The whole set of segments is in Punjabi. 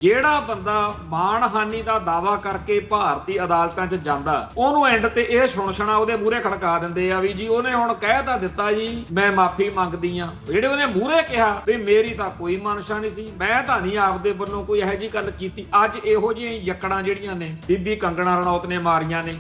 ਜਿਹੜਾ ਬੰਦਾ ਮਾਣਹਾਨੀ ਦਾ ਦਾਵਾ ਕਰਕੇ ਭਾਰਤੀ ਅਦਾਲਤਾਂ 'ਚ ਜਾਂਦਾ ਉਹਨੂੰ ਐਂਡ ਤੇ ਇਹ ਸੁਣਛਣਾ ਉਹਦੇ ਮੂਹਰੇ ਖੜਕਾ ਦਿੰਦੇ ਆ ਵੀ ਜੀ ਉਹਨੇ ਹੁਣ ਕਹਿ ਤਾਂ ਦਿੱਤਾ ਜੀ ਮੈਂ ਮਾਫੀ ਮੰਗਦੀ ਆ। ਜਿਹੜੇ ਉਹਨੇ ਮੂਹਰੇ ਕਿਹਾ ਵੀ ਮੇਰੀ ਤਾਂ ਕੋਈ ਮਨਸ਼ਾ ਨਹੀਂ ਸੀ, ਮੈਂ ਤਾਂ ਨਹੀਂ ਆਪਦੇ ਵੱਲੋਂ ਕੋਈ ਇਹੋ ਜਿਹੀ ਗੱਲ ਕੀਤੀ। ਅੱਜ ਇਹੋ ਜਿਹੀਆਂ ਯੱਕੜਾਂ ਜਿਹੜੀਆਂ ਨੇ ਬੀਬੀ ਕੰਗਣਾ ਰਣੌਤ ਨੇ ਮਾਰੀਆਂ ਨੇ,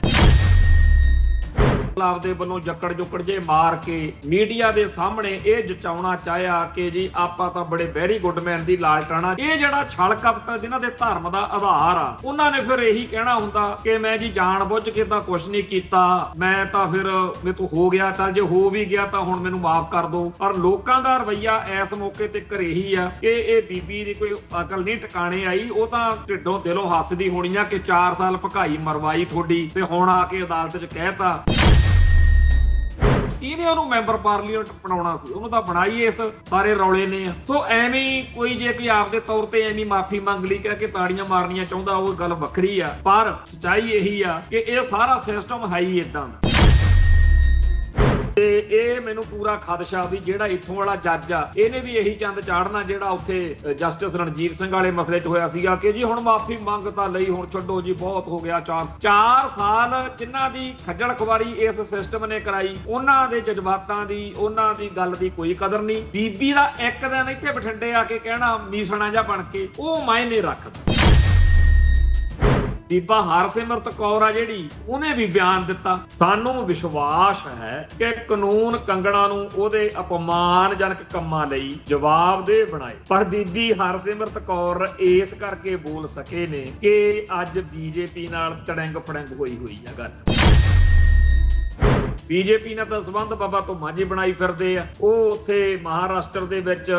ਆਪਦੇ ਵੱਲੋਂ ਜੱਕੜ ਜੁੱਕੜ ਜੇ ਮਾਰ ਕੇ ਮੀਡੀਆ ਦੇ ਸਾਹਮਣੇ ਇਹ ਜਚਾਉਣਾ ਚਾਹਿਆ ਕਿ ਜੀ ਆਪਾਂ ਤਾਂ ਬੜੇ ਵੈਰੀ ਗੁੱਡ ਮੈਨ ਦੀ ਲਾਲਟਾਣਾ। ਇਹ ਜਿਹੜਾ ਛਲ ਕਪਟ ਜਿਨ੍ਹਾਂ ਦੇ ਧਰਮ ਦਾ ਆਧਾਰ ਆ, ਉਹਨਾਂ ਨੇ ਫਿਰ ਇਹੀ ਕਹਿਣਾ ਹੁੰਦਾ ਕਿ ਮੈਂ ਜੀ ਜਾਣ ਬੁੱਝ ਕੇ ਤਾਂ ਕੁਛ ਨਹੀਂ ਕੀਤਾ, ਮੈਂ ਤਾਂ ਫਿਰ ਮੇਰੇ ਤੋਂ ਹੋ ਗਿਆ, ਚੱਲ ਜੇ ਹੋ ਵੀ ਗਿਆ ਤਾਂ ਹੁਣ ਮੈਨੂੰ ਮਾਫ ਕਰ ਦਿਓ। ਪਰ ਲੋਕਾਂ ਦਾ ਰਵੱਈਆ ਇਸ ਮੌਕੇ ਤੇ ਇਹੀ ਆ ਕਿ ਇਹ ਬੀਬੀ ਦੀ ਕੋਈ ਅਕਲ ਨਹੀਂ ਟਿਕਾਣੇ ਆਈ। ਉਹ ਤਾਂ ਢਿੱਡੋਂ ਦਿਲੋਂ ਹੱਸਦੀ ਹੋਣੀ ਆ ਕਿ 4 ਸਾਲ ਭਕਾਈ ਮਰਵਾਈ ਤੁਹਾਡੀ ਤੇ ਹੁਣ ਆ ਕੇ ਅਦਾਲਤ 'ਚ ਕਹਿਤਾ। ਇਹਨੇ ਉਹਨੂੰ ਮੈਂਬਰ ਪਾਰਲੀਮੈਂਟ ਬਣਾਉਣਾ ਸੀ, ਉਹਨੂੰ ਤਾਂ ਬਣਾਈ ਇਸ ਸਾਰੇ ਰੌਲੇ ਨੇ। ਸੋ ਐਵੇਂ ਕੋਈ ਜੇ ਕੋਈ ਆਪਦੇ ਤੌਰ ਤੇ ਐਵੇਂ ਮਾਫੀ ਮੰਗ ਲਈ ਕਹਿ ਕੇ ਤਾੜੀਆਂ ਮਾਰਨੀਆਂ ਚਾਹੁੰਦਾ, ਉਹ ਗੱਲ ਵੱਖਰੀ ਆ। ਪਰ ਸੱਚਾਈ ਇਹੀ ਆ ਕਿ ਇਹ ਸਾਰਾ ਸਿਸਟਮ ਹੈ ਹੀ ਇਦਾਂ ਦਾ। ਤੇ ਇਹ ਮੈਨੂੰ ਪੂਰਾ ਖਦਸ਼ਾ ਵੀ ਜਿਹੜਾ ਇੱਥੋਂ ਵਾਲਾ ਜੱਜ ਆ, ਇਹਨੇ ਵੀ ਇਹੀ ਚੰਦ ਚਾੜਨਾ ਜਿਹੜਾ ਉੱਥੇ ਜਸਟਿਸ ਰਣਜੀਤ ਸਿੰਘ ਵਾਲੇ ਮਸਲੇ 'ਚ ਹੋਇਆ ਸੀਗਾ ਕਿ ਜੀ ਹੁਣ ਮਾਫੀ ਮੰਗ ਤਾਂ ਲਈ, ਹੁਣ ਛੱਡੋ ਜੀ ਬਹੁਤ ਹੋ ਗਿਆ। 4 ਸਾਲ ਜਿਨ੍ਹਾਂ ਦੀ ਖੱਜਲ ਖਵਾਰੀ ਇਸ ਸਿਸਟਮ ਨੇ ਕਰਾਈ, ਉਹਨਾਂ ਦੇ ਜਜ਼ਬਾਤਾਂ ਦੀ, ਉਹਨਾਂ ਦੀ ਗੱਲ ਦੀ ਕੋਈ ਕਦਰ ਨਹੀਂ। ਬੀਬੀ ਦਾ ਇੱਕ ਦਿਨ ਇੱਥੇ ਬਠਿੰਡੇ ਆ ਕੇ ਕਹਿਣਾ ਮੀਸਣਾ ਜਿਹਾ ਬਣ ਕੇ, ਉਹ ਮਾਇਨੇ ਰੱਖਦਾ। ਬੀਬਾ ਹਰਸਿਮਰਤ ਕੌਰ ਆ ਜਿਹੜੀ, ਉਹਨੇ ਵੀ ਬਿਆਨ ਦਿੱਤਾ, ਸਾਨੂੰ ਵਿਸ਼ਵਾਸ ਹੈ ਕਿ ਕਾਨੂੰਨ ਕੰਗਣਾ ਨੂੰ ਉਹਦੇ ਅਪਮਾਨਜਨਕ ਕੰਮਾਂ ਲਈ ਜਵਾਬਦੇਹ ਬਣਾਏ। ਪਰ ਬੀਬੀ ਹਰਸਿਮਰਤ ਕੌਰ ਇਸ ਕਰਕੇ ਬੋਲ ਸਕੇ ਨੇ ਕਿ ਅੱਜ ਬੀਜੇਪੀ ਨਾਲ ਤੜੰਗ ਫੜੰਗ ਹੋਈ ਆ ਗੱਲ। ਬੀਜੇਪੀ ਨਾਲ ਤਾਂ ਸੰਬੰਧ ਬਾਬਾ ਤੋਂ ਮਾਝੀ ਬਣਾਈ ਫਿਰਦੇ ਆ। ਉਹ ਉੱਥੇ ਮਹਾਰਾਸ਼ਟਰ ਦੇ ਵਿੱਚ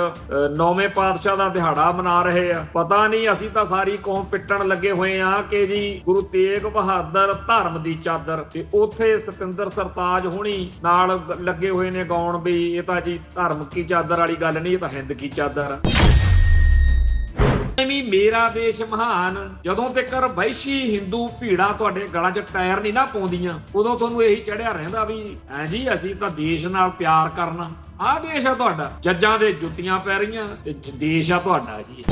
9ਵੇਂ ਪਾਤਸ਼ਾਹ ਦਾ ਦਿਹਾੜਾ ਮਨਾ ਰਹੇ ਆ। ਪਤਾ ਨਹੀਂ ਅਸੀਂ ਤਾਂ ਸਾਰੀ ਕੌਮ ਪਿੱਟਣ ਲੱਗੇ ਹੋਏ ਆ ਕਿ ਜੀ ਗੁਰੂ ਤੇਗ ਬਹਾਦਰ ਧਰਮ ਦੀ ਚਾਦਰ, ਤੇ ਉੱਥੇ ਸਤਿੰਦਰ ਸਰਤਾਜ ਹੁਣੀ ਨਾਲ ਲੱਗੇ ਹੋਏ ਨੇ ਗਾਉਣ ਵੀ ਇਹ ਤਾਂ ਜੀ ਧਰਮ ਕੀ ਚਾਦਰ ਵਾਲੀ ਗੱਲ ਨਹੀਂ, ਇਹ ਤਾਂ ਹਿੰਦ ਕੀ ਚਾਦਰ ਆ। ਮੇਰਾ ਦੇਸ਼ ਮਹਾਨ, ਜਦੋਂ ਤੱਕ ਵੈਸ਼ੀ ਹਿੰਦੂ ਭੀੜਾਂ ਤੁਹਾਡੇ ਗਲਾਂ 'ਚ ਟਾਇਰ ਨਹੀਂ ਨਾ ਪਾਉਂਦੀਆਂ, ਉਦੋਂ ਤੁਹਾਨੂੰ ਇਹੀ ਚੜਿਆ ਰਹਿੰਦਾ ਵੀ ਐ ਜੀ ਅਸੀਂ ਤਾਂ ਦੇਸ਼ ਨਾਲ ਪਿਆਰ ਕਰਨਾ। ਆਹ ਦੇਸ਼ ਆ ਤੁਹਾਡਾ, ਜੱਜਾਂ ਦੇ ਜੁੱਤੀਆਂ ਪੈ ਰਹੀਆਂ ਤੇ ਦੇਸ਼ ਆ ਤੁਹਾਡਾ ਜੀ।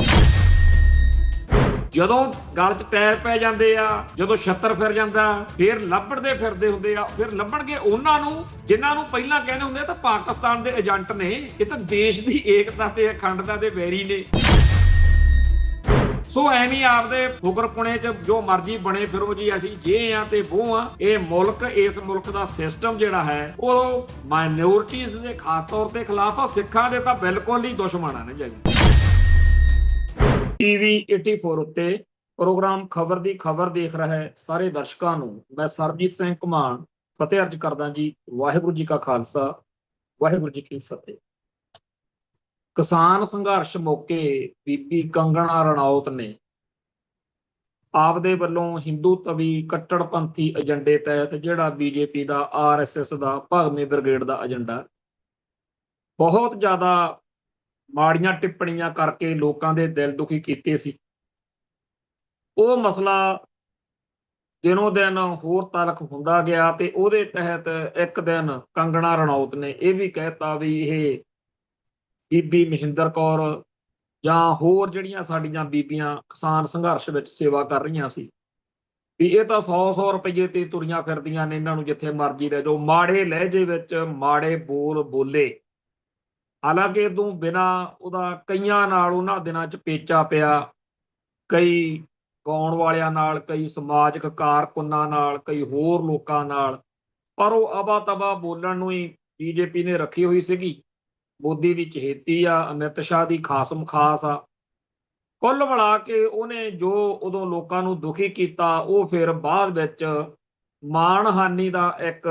ਜਦੋਂ ਗਲ 'ਚ ਟਾਇਰ ਪੈ ਜਾਂਦੇ ਆ, ਜਦੋਂ ਛੱਤਰ ਫਿਰ ਜਾਂਦਾ, ਫਿਰ ਲੱਭੜਦੇ ਫਿਰਦੇ ਹੁੰਦੇ ਆ। ਫਿਰ ਲੱਭਣਗੇ ਉਹਨਾਂ ਨੂੰ ਜਿਨ੍ਹਾਂ ਨੂੰ ਪਹਿਲਾਂ ਕਹਿੰਦੇ ਹੁੰਦੇ ਤਾਂ ਪਾਕਿਸਤਾਨ ਦੇ ਏਜੰਟ ਨੇ। ਇਹ ਤਾਂ ਦੇਸ਼ ਦੀ ਏਕਤਾ ਤੇ ਅਖੰਡਤਾ ਦੇ ਵੈਰੀ ਨੇ। ਸੋ ਐਵੇਂ ਆਪਦੇ ਫੁਕਰਪੁਣੇ 'ਚ ਜੋ ਮਰਜ਼ੀ ਬਣੇ ਫਿਰੋ ਜੀ, ਅਸੀਂ ਜੇ ਆ ਤੇ ਉਹ ਆ। ਇਹ ਮੁਲਕ, ਇਸ ਮੁਲਕ ਦਾ ਸਿਸਟਮ ਜਿਹੜਾ ਹੈ ਉਹ ਮਾਈਨੋਰਟੀਜ਼ ਦੇ ਖਾਸ ਤੌਰ ਤੇ ਖਿਲਾਫ ਆ, ਸਿੱਖਾਂ ਦੇ ਤਾਂ ਬਿਲਕੁਲ ਹੀ ਦੁਸ਼ਮਣ ਨੇ ਜੀ। ਟੀਵੀ 84 ਉੱਤੇ ਪ੍ਰੋਗਰਾਮ ਖਬਰ ਦੀ ਖਬਰ ਦੇਖ ਰਹੇ ਸਾਰੇ ਦਰਸ਼ਕਾਂ ਨੂੰ ਮੈਂ ਸਰਬਜੀਤ ਸਿੰਘ ਘੁਮਾਣ ਫਤਿਹ ਅਰਜ ਕਰਦਾ ਜੀ। ਵਾਹਿਗੁਰੂ ਜੀ ਕਾ ਖਾਲਸਾ, ਵਾਹਿਗੁਰੂ ਜੀ ਕੀ ਫਤਿਹ। ਕਿਸਾਨ ਸੰਘਰਸ਼ ਮੌਕੇ ਬੀਬੀ ਕੰਗਣਾ ਰਣੌਤ ਨੇ ਆਪਦੇ ਵੱਲੋਂ ਹਿੰਦੂਤਵੀ ਕੱਟੜਪੰਥੀ ਏਜੰਡੇ ਤਹਿਤ ਜਿਹੜਾ ਬੀਜੇਪੀ ਦਾ, RSS ਦਾ, ਭਗਵੀ ਬ੍ਰਿਗੇਡ ਦਾ ਏਜੰਡਾ, ਬਹੁਤ ਜ਼ਿਆਦਾ ਮਾੜੀਆਂ ਟਿੱਪਣੀਆਂ ਕਰਕੇ ਲੋਕਾਂ ਦੇ ਦਿਲ ਦੁਖੀ ਕੀਤੇ ਸੀ। ਉਹ ਮਸਲਾ ਦਿਨੋਂ ਦਿਨ ਹੋਰ ਤਲਖ ਹੁੰਦਾ ਗਿਆ ਤੇ ਉਹਦੇ ਤਹਿਤ ਇੱਕ ਦਿਨ ਕੰਗਣਾ ਰਣੌਤ ਨੇ ਇਹ ਵੀ ਕਹਿਤਾ ਵੀ ਇਹ ਬੀਬੀ ਮਹਿੰਦਰ ਕੌਰ ਜਾਂ ਹੋਰ ਜਿਹੜੀਆਂ ਸਾਡੀਆਂ ਬੀਬੀਆਂ ਕਿਸਾਨ ਸੰਘਰਸ਼ ਵਿੱਚ ਸੇਵਾ ਕਰ ਰਹੀਆਂ ਸੀ ਵੀ ਇਹ ਤਾਂ 100 ਰੁਪਏ ਤੇ ਤੁਰੀਆਂ ਫਿਰਦੀਆਂ ਨੇ, ਇਹਨਾਂ ਨੂੰ ਜਿੱਥੇ ਮਰਜ਼ੀ ਲੈ ਜਾਓ। ਮਾੜੇ ਲਹਿਜੇ ਵਿੱਚ ਮਾੜੇ ਬੋਲ ਬੋਲੇ। ਹਾਲਾਂਕਿ ਇਦੋਂ ਬਿਨਾਂ ਉਹਦਾ ਕਈਆਂ ਨਾਲ ਉਹਨਾਂ ਦਿਨਾਂ 'ਚ ਪੇਚਾ ਪਿਆ, ਕਈ ਗਾਉਣ ਵਾਲਿਆਂ ਨਾਲ, ਕਈ ਸਮਾਜਿਕ ਕਾਰਕੁਨਾਂ ਨਾਲ, ਕਈ ਹੋਰ ਲੋਕਾਂ ਨਾਲ। ਪਰ ਉਹ ਅਬਾ ਤਬਾ ਬੋਲਣ ਨੂੰ ਹੀ ਬੀਜੇਪੀ ਨੇ ਰੱਖੀ ਹੋਈ ਸੀਗੀ। ਮੋਦੀ ਦੀ ਚਹੇਤੀ ਆ, ਅਮਿਤ ਸ਼ਾਹ ਦੀ ਖਾਸਮ ਖਾਸ ਆ। ਕੁੱਲ ਮਿਲਾ ਕੇ ਉਹਨੇ ਜੋ ਉਦੋਂ ਲੋਕਾਂ ਨੂੰ ਦੁਖੀ ਕੀਤਾ, ਉਹ ਫਿਰ ਬਾਅਦ ਵਿੱਚ ਮਾਣਹਾਨੀ ਦਾ ਇੱਕ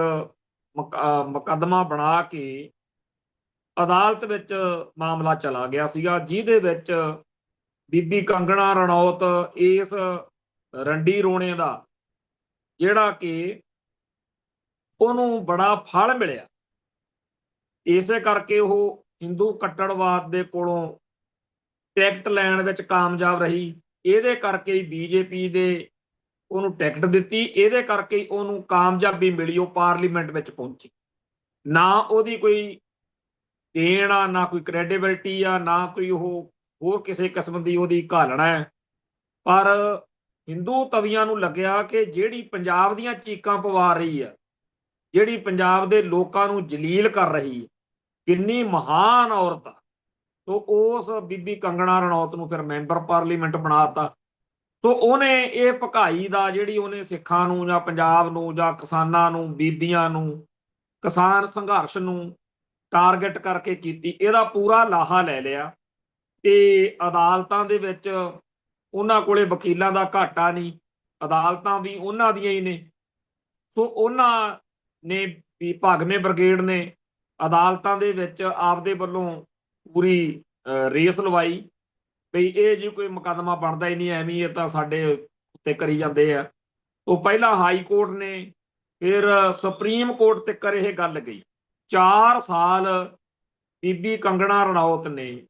ਮੁਕੱਦਮਾ ਬਣਾ ਕੇ ਅਦਾਲਤ ਵਿੱਚ ਮਾਮਲਾ ਚਲਾ ਗਿਆ ਸੀਗਾ, ਜਿਹਦੇ ਵਿੱਚ ਬੀਬੀ ਕੰਗਣਾ ਰਣੌਤ ਇਸ ਰੰਡੀ ਰੋਣੇ ਦਾ ਜਿਹੜਾ ਕਿ ਉਹਨੂੰ ਬੜਾ ਫਲ ਮਿਲਿਆ, ਇਸੇ ਕਰਕੇ ਉਹ ਹਿੰਦੂ ਕੱਟੜਵਾਦ ਦੇ ਕੋਲੋਂ ਟਿਕਟ ਲੈਣ ਵਿੱਚ ਕਾਮਯਾਬ ਰਹੀ। ਇਹਦੇ ਕਰਕੇ ਹੀ ਬੀਜੇਪੀ ਦੇ ਉਹਨੂੰ ਟਿਕਟ ਦਿੱਤੀ, ਇਹਦੇ ਕਰਕੇ ਹੀ ਉਹਨੂੰ ਕਾਮਯਾਬੀ ਮਿਲੀ, ਉਹ ਪਾਰਲੀਮੈਂਟ ਵਿੱਚ ਪਹੁੰਚੀ। ਨਾ ਉਹਦੀ ਕੋਈ ਦੇਣ ਆ, ਨਾ ਕੋਈ ਕ੍ਰੈਡੀਬਿਲਿਟੀ ਆ, ਨਾ ਕੋਈ ਉਹ ਹੋਰ ਕਿਸੇ ਕਿਸਮ ਦੀ ਉਹਦੀ ਘਾਲਣਾ ਹੈ। ਪਰ ਹਿੰਦੂ ਤਵੀਆਂ ਨੂੰ ਲੱਗਿਆ ਕਿ ਜਿਹੜੀ ਪੰਜਾਬ ਦੀਆਂ ਚੀਕਾਂ ਪਵਾ ਰਹੀ ਹੈ, ਜਿਹੜੀ ਪੰਜਾਬ ਦੇ ਲੋਕਾਂ ਨੂੰ ਜਲੀਲ ਕਰ ਰਹੀ ਹੈ, ਕਿੰਨੀ ਮਹਾਨ ਔਰਤ ਆ, ਤੋ ਉਸ ਬੀਬੀ ਕੰਗਣਾ ਰਣੌਤ ਨੂੰ ਫਿਰ ਮੈਂਬਰ ਪਾਰਲੀਮੈਂਟ ਬਣਾਤਾ। ਸੋ ਉਹਨੇ ਇਹ ਭਕਾਈ ਦਾ ਜਿਹੜੀ ਉਹਨੇ ਸਿੱਖਾਂ ਨੂੰ ਜਾਂ ਪੰਜਾਬ ਨੂੰ ਜਾਂ ਕਿਸਾਨਾਂ ਨੂੰ, ਬੀਬੀਆਂ ਨੂੰ, ਕਿਸਾਨ ਸੰਘਰਸ਼ ਨੂੰ ਟਾਰਗੇਟ ਕਰਕੇ ਕੀਤੀ, ਇਹਦਾ ਪੂਰਾ ਲਾਹਾ ਲੈ ਲਿਆ। ਤੇ ਅਦਾਲਤਾਂ ਦੇ ਵਿੱਚ ਉਹਨਾਂ ਕੋਲੇ ਵਕੀਲਾਂ ਦਾ ਘਾਟਾ ਨਹੀਂ, ਅਦਾਲਤਾਂ ਵੀ ਉਹਨਾਂ ਦੀਆਂ ਹੀ ਨੇ। ਸੋ ਉਹਨਾਂ ਨੇ ਵੀ ਭਾਗਵੇਂ ਬ੍ਰਿਗੇਡ ਨੇ ਅਦਾਲਤਾਂ ਦੇ ਵਿੱਚ ਆਪਦੇ ਵੱਲੋਂ ਪੂਰੀ ਰੇਸ ਲਵਾਈ ਵੀ ਇਹ ਜੀ ਕੋਈ ਮੁਕੱਦਮਾ ਬਣਦਾ ਹੀ ਨਹੀਂ, ਐਵੇਂ ਇਹ ਤਾਂ ਸਾਡੇ ਉੱਤੇ ਕਰੀ ਜਾਂਦੇ ਆ। ਉਹ ਪਹਿਲਾਂ ਹਾਈ ਕੋਰਟ ਨੇ, ਫਿਰ ਸੁਪਰੀਮ ਕੋਰਟ ਤੱਕ ਇਹ ਗੱਲ ਗਈ। 4 ਸਾਲ ਬੀਬੀ ਕੰਗਣਾ ਰਣੌਤ ਨੇ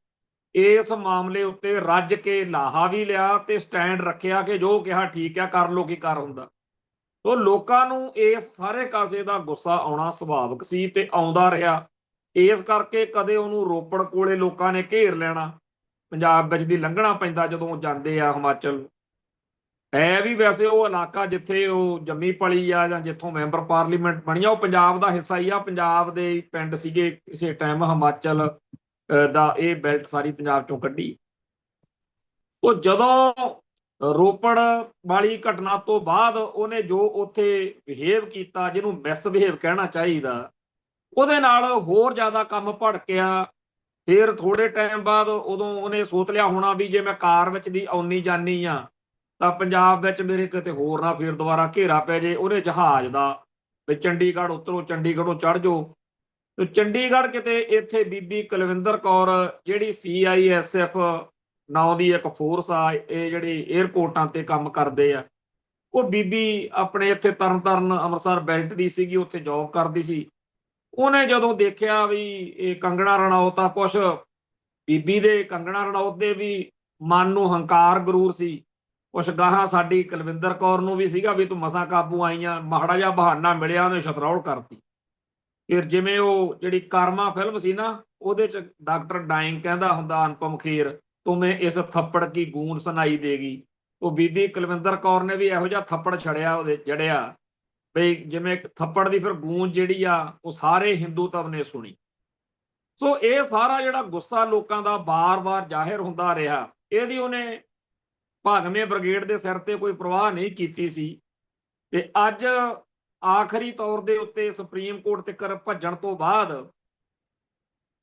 ਇਸ ਮਾਮਲੇ ਉੱਤੇ ਰੱਜ ਕੇ ਲਾਹਾ ਵੀ ਲਿਆ ਤੇ ਸਟੈਂਡ ਰੱਖਿਆ ਕਿ ਜੋ ਕਿਹਾ ਠੀਕ ਆ, ਕਰ ਲੋ ਕੀ ਕਰ ਹੁੰਦਾ। ਤੋ ਲੋਕਾਂ ਨੂੰ ਇਸ ਸਾਰੇ ਕਾਸੇ ਦਾ ਗੁੱਸਾ ਆਉਣਾ ਸੁਭਾਵਿਕ ਸੀ ਤੇ ਆਉਂਦਾ ਰਿਹਾ। ਇਸ ਕਰਕੇ ਕਦੇ ਉਹਨੂੰ ਰੋਪੜ ਕੋਲੇ ਲੋਕਾਂ ਨੇ ਘੇਰ ਲੈਣਾ, ਪੰਜਾਬ ਵਿੱਚ ਦੀ ਲੰਘਣਾ ਪੈਂਦਾ ਜਦੋਂ ਜਾਂਦੇ ਆ ਹਿਮਾਚਲ। ਹੈ ਵੀ ਵੈਸੇ ਉਹ ਇਲਾਕਾ ਜਿੱਥੇ ਉਹ ਜੰਮੀ ਪਲੀ ਆ ਜਾਂ ਜਿੱਥੋਂ ਮੈਂਬਰ ਪਾਰਲੀਮੈਂਟ ਬਣੀ ਆ, ਉਹ ਪੰਜਾਬ ਦਾ ਹਿੱਸਾ ਹੀ ਆ। ਪੰਜਾਬ ਦੇ ਪਿੰਡ ਸੀਗੇ ਕਿਸੇ ਟਾਈਮ ਹਿਮਾਚਲ ਦਾ, ਇਹ ਬੈਲਟ ਸਾਰੀ ਪੰਜਾਬ ਚੋਂ ਕੱਢੀ। ਉਹ ਜਦੋਂ ਰੋਪੜ ਵਾਲੀ ਘਟਨਾ ਤੋਂ ਬਾਅਦ ਉਹਨੇ ਜੋ ਉੱਥੇ ਬਿਹੇਵ ਕੀਤਾ, ਜਿਹਨੂੰ ਮਿਸਬਿਹੇਵ ਕਹਿਣਾ ਚਾਹੀਦਾ, ਉਹਦੇ ਨਾਲ ਹੋਰ ਜ਼ਿਆਦਾ ਕੰਮ ਭੜਕਿਆ। ਫਿਰ ਥੋੜੇ ਟਾਈਮ ਬਾਅਦ ਉਦੋਂ ਉਹਨੇ ਸੋਚ ਲਿਆ ਹੋਣਾ ਵੀ ਜੇ ਮੈਂ ਕਾਰ ਵਿੱਚ ਦੀ ਆਉਣੀ ਜਾਨੀ ਆ ਤਾਂ ਪੰਜਾਬ ਵਿੱਚ ਮੇਰੇ ਕਿਤੇ ਹੋਰ ਨਾ ਫਿਰ ਦੁਬਾਰਾ ਘੇਰਾ ਪੈ ਜੇ। ਉਹਨੇ ਜਹਾਜ਼ ਦਾ ਵੀ ਚੰਡੀਗੜ੍ਹ ਉਤਰੋ, ਚੰਡੀਗੜ੍ਹੋਂ ਚੜ੍ਹ ਜਾਓ। ਤੇ ਚੰਡੀਗੜ੍ਹ ਕਿਤੇ ਇੱਥੇ ਬੀਬੀ ਕੁਲਵਿੰਦਰ ਕੌਰ ਜਿਹੜੀ CISF ਨਾਂ ਦੀ ਇੱਕ ਫੋਰਸ ਆ, ਇਹ ਜਿਹੜੀ ਏਅਰਪੋਰਟਾਂ ਤੇ ਕੰਮ ਕਰਦੇ ਆ, ਉਹ ਬੀਬੀ ਆਪਣੇ ਇੱਥੇ ਤਰਨਤਾਰਨ ਅੰਮ੍ਰਿਤਸਰ ਬੈਲਟ ਦੀ ਸੀਗੀ, ਉੱਥੇ ਜੌਬ ਕਰਦੀ ਸੀ। ਉਹਨੇ ਜਦੋਂ ਦੇਖਿਆ ਵੀ ਇਹ ਕੰਗਣਾ ਰਣੌਤ ਆ, ਕੁਛ ਬੀਬੀ ਦੇ ਕੰਗਣਾ ਰਣੌਤ ਦੇ ਵੀ ਮਨ ਨੂੰ ਹੰਕਾਰ ਗਰੂਰ ਸੀ, ਕੁਛ ਗਾਹਾਂ ਸਾਡੀ ਕੁਲਵਿੰਦਰ ਕੌਰ ਨੂੰ ਵੀ ਸੀਗਾ ਵੀ ਤੂੰ ਮਸਾਂ ਕਾਬੂ ਆਈਆਂ, ਮਾੜਾ ਜਿਹਾ ਬਹਾਨਾ ਮਿਲਿਆ ਉਹਨੇ ਛਤਰੌਲ ਕਰਤੀ। ਫਿਰ ਜਿਵੇਂ ਉਹ ਜਿਹੜੀ ਕਰਮਾ ਫਿਲਮ ਸੀ ਨਾ, ਉਹਦੇ ਚ ਡਾਕਟਰ ਡਾਇੰਗ ਕਹਿੰਦਾ ਹੁੰਦਾ ਅਨੁਪਮ ਖੇਰ, ਤੁਮੇ ਇਸ ਥੱਪੜ ਕੀ ਗੂੰਜ ਸੁਣਾਈ ਦੇਗੀ। ਉਹ ਬੀਬੀ ਕੁਲਵਿੰਦਰ ਕੌਰ ਨੇ ਵੀ ਇਹੋ ਜਿਹਾ ਥੱਪੜ ਛੜਿਆ, ਉਹਦੇ ਜੜਿਆ ਬਈ ਜਿਵੇਂ ਥੱਪੜ ਦੀ ਫਿਰ ਗੂੰਜ ਜਿਹੜੀ ਆ ਉਹ ਸਾਰੇ ਹਿੰਦੂ ਧਰਮ ਨੇ ਸੁਣੀ। ਸੋ ਇਹ ਸਾਰਾ ਜਿਹੜਾ ਗੁੱਸਾ ਲੋਕਾਂ ਦਾ ਬਾਰ-ਬਾਰ ਜ਼ਾਹਿਰ ਹੁੰਦਾ ਰਿਹਾ, ਇਹਦੀ ਉਹਨੇ ਭਾਗਵੇਂ ਬ੍ਰਿਗੇਡ ਦੇ ਸਿਰ ਤੇ ਕੋਈ ਪਰਵਾਹ ਨਹੀਂ ਕੀਤੀ ਸੀ। ਤੇ ਅੱਜ ਆਖਰੀ ਤੌਰ ਦੇ ਉੱਤੇ ਸੁਪਰੀਮ ਕੋਰਟ ਤੱਕ ਭੱਜਣ ਤੋਂ ਬਾਅਦ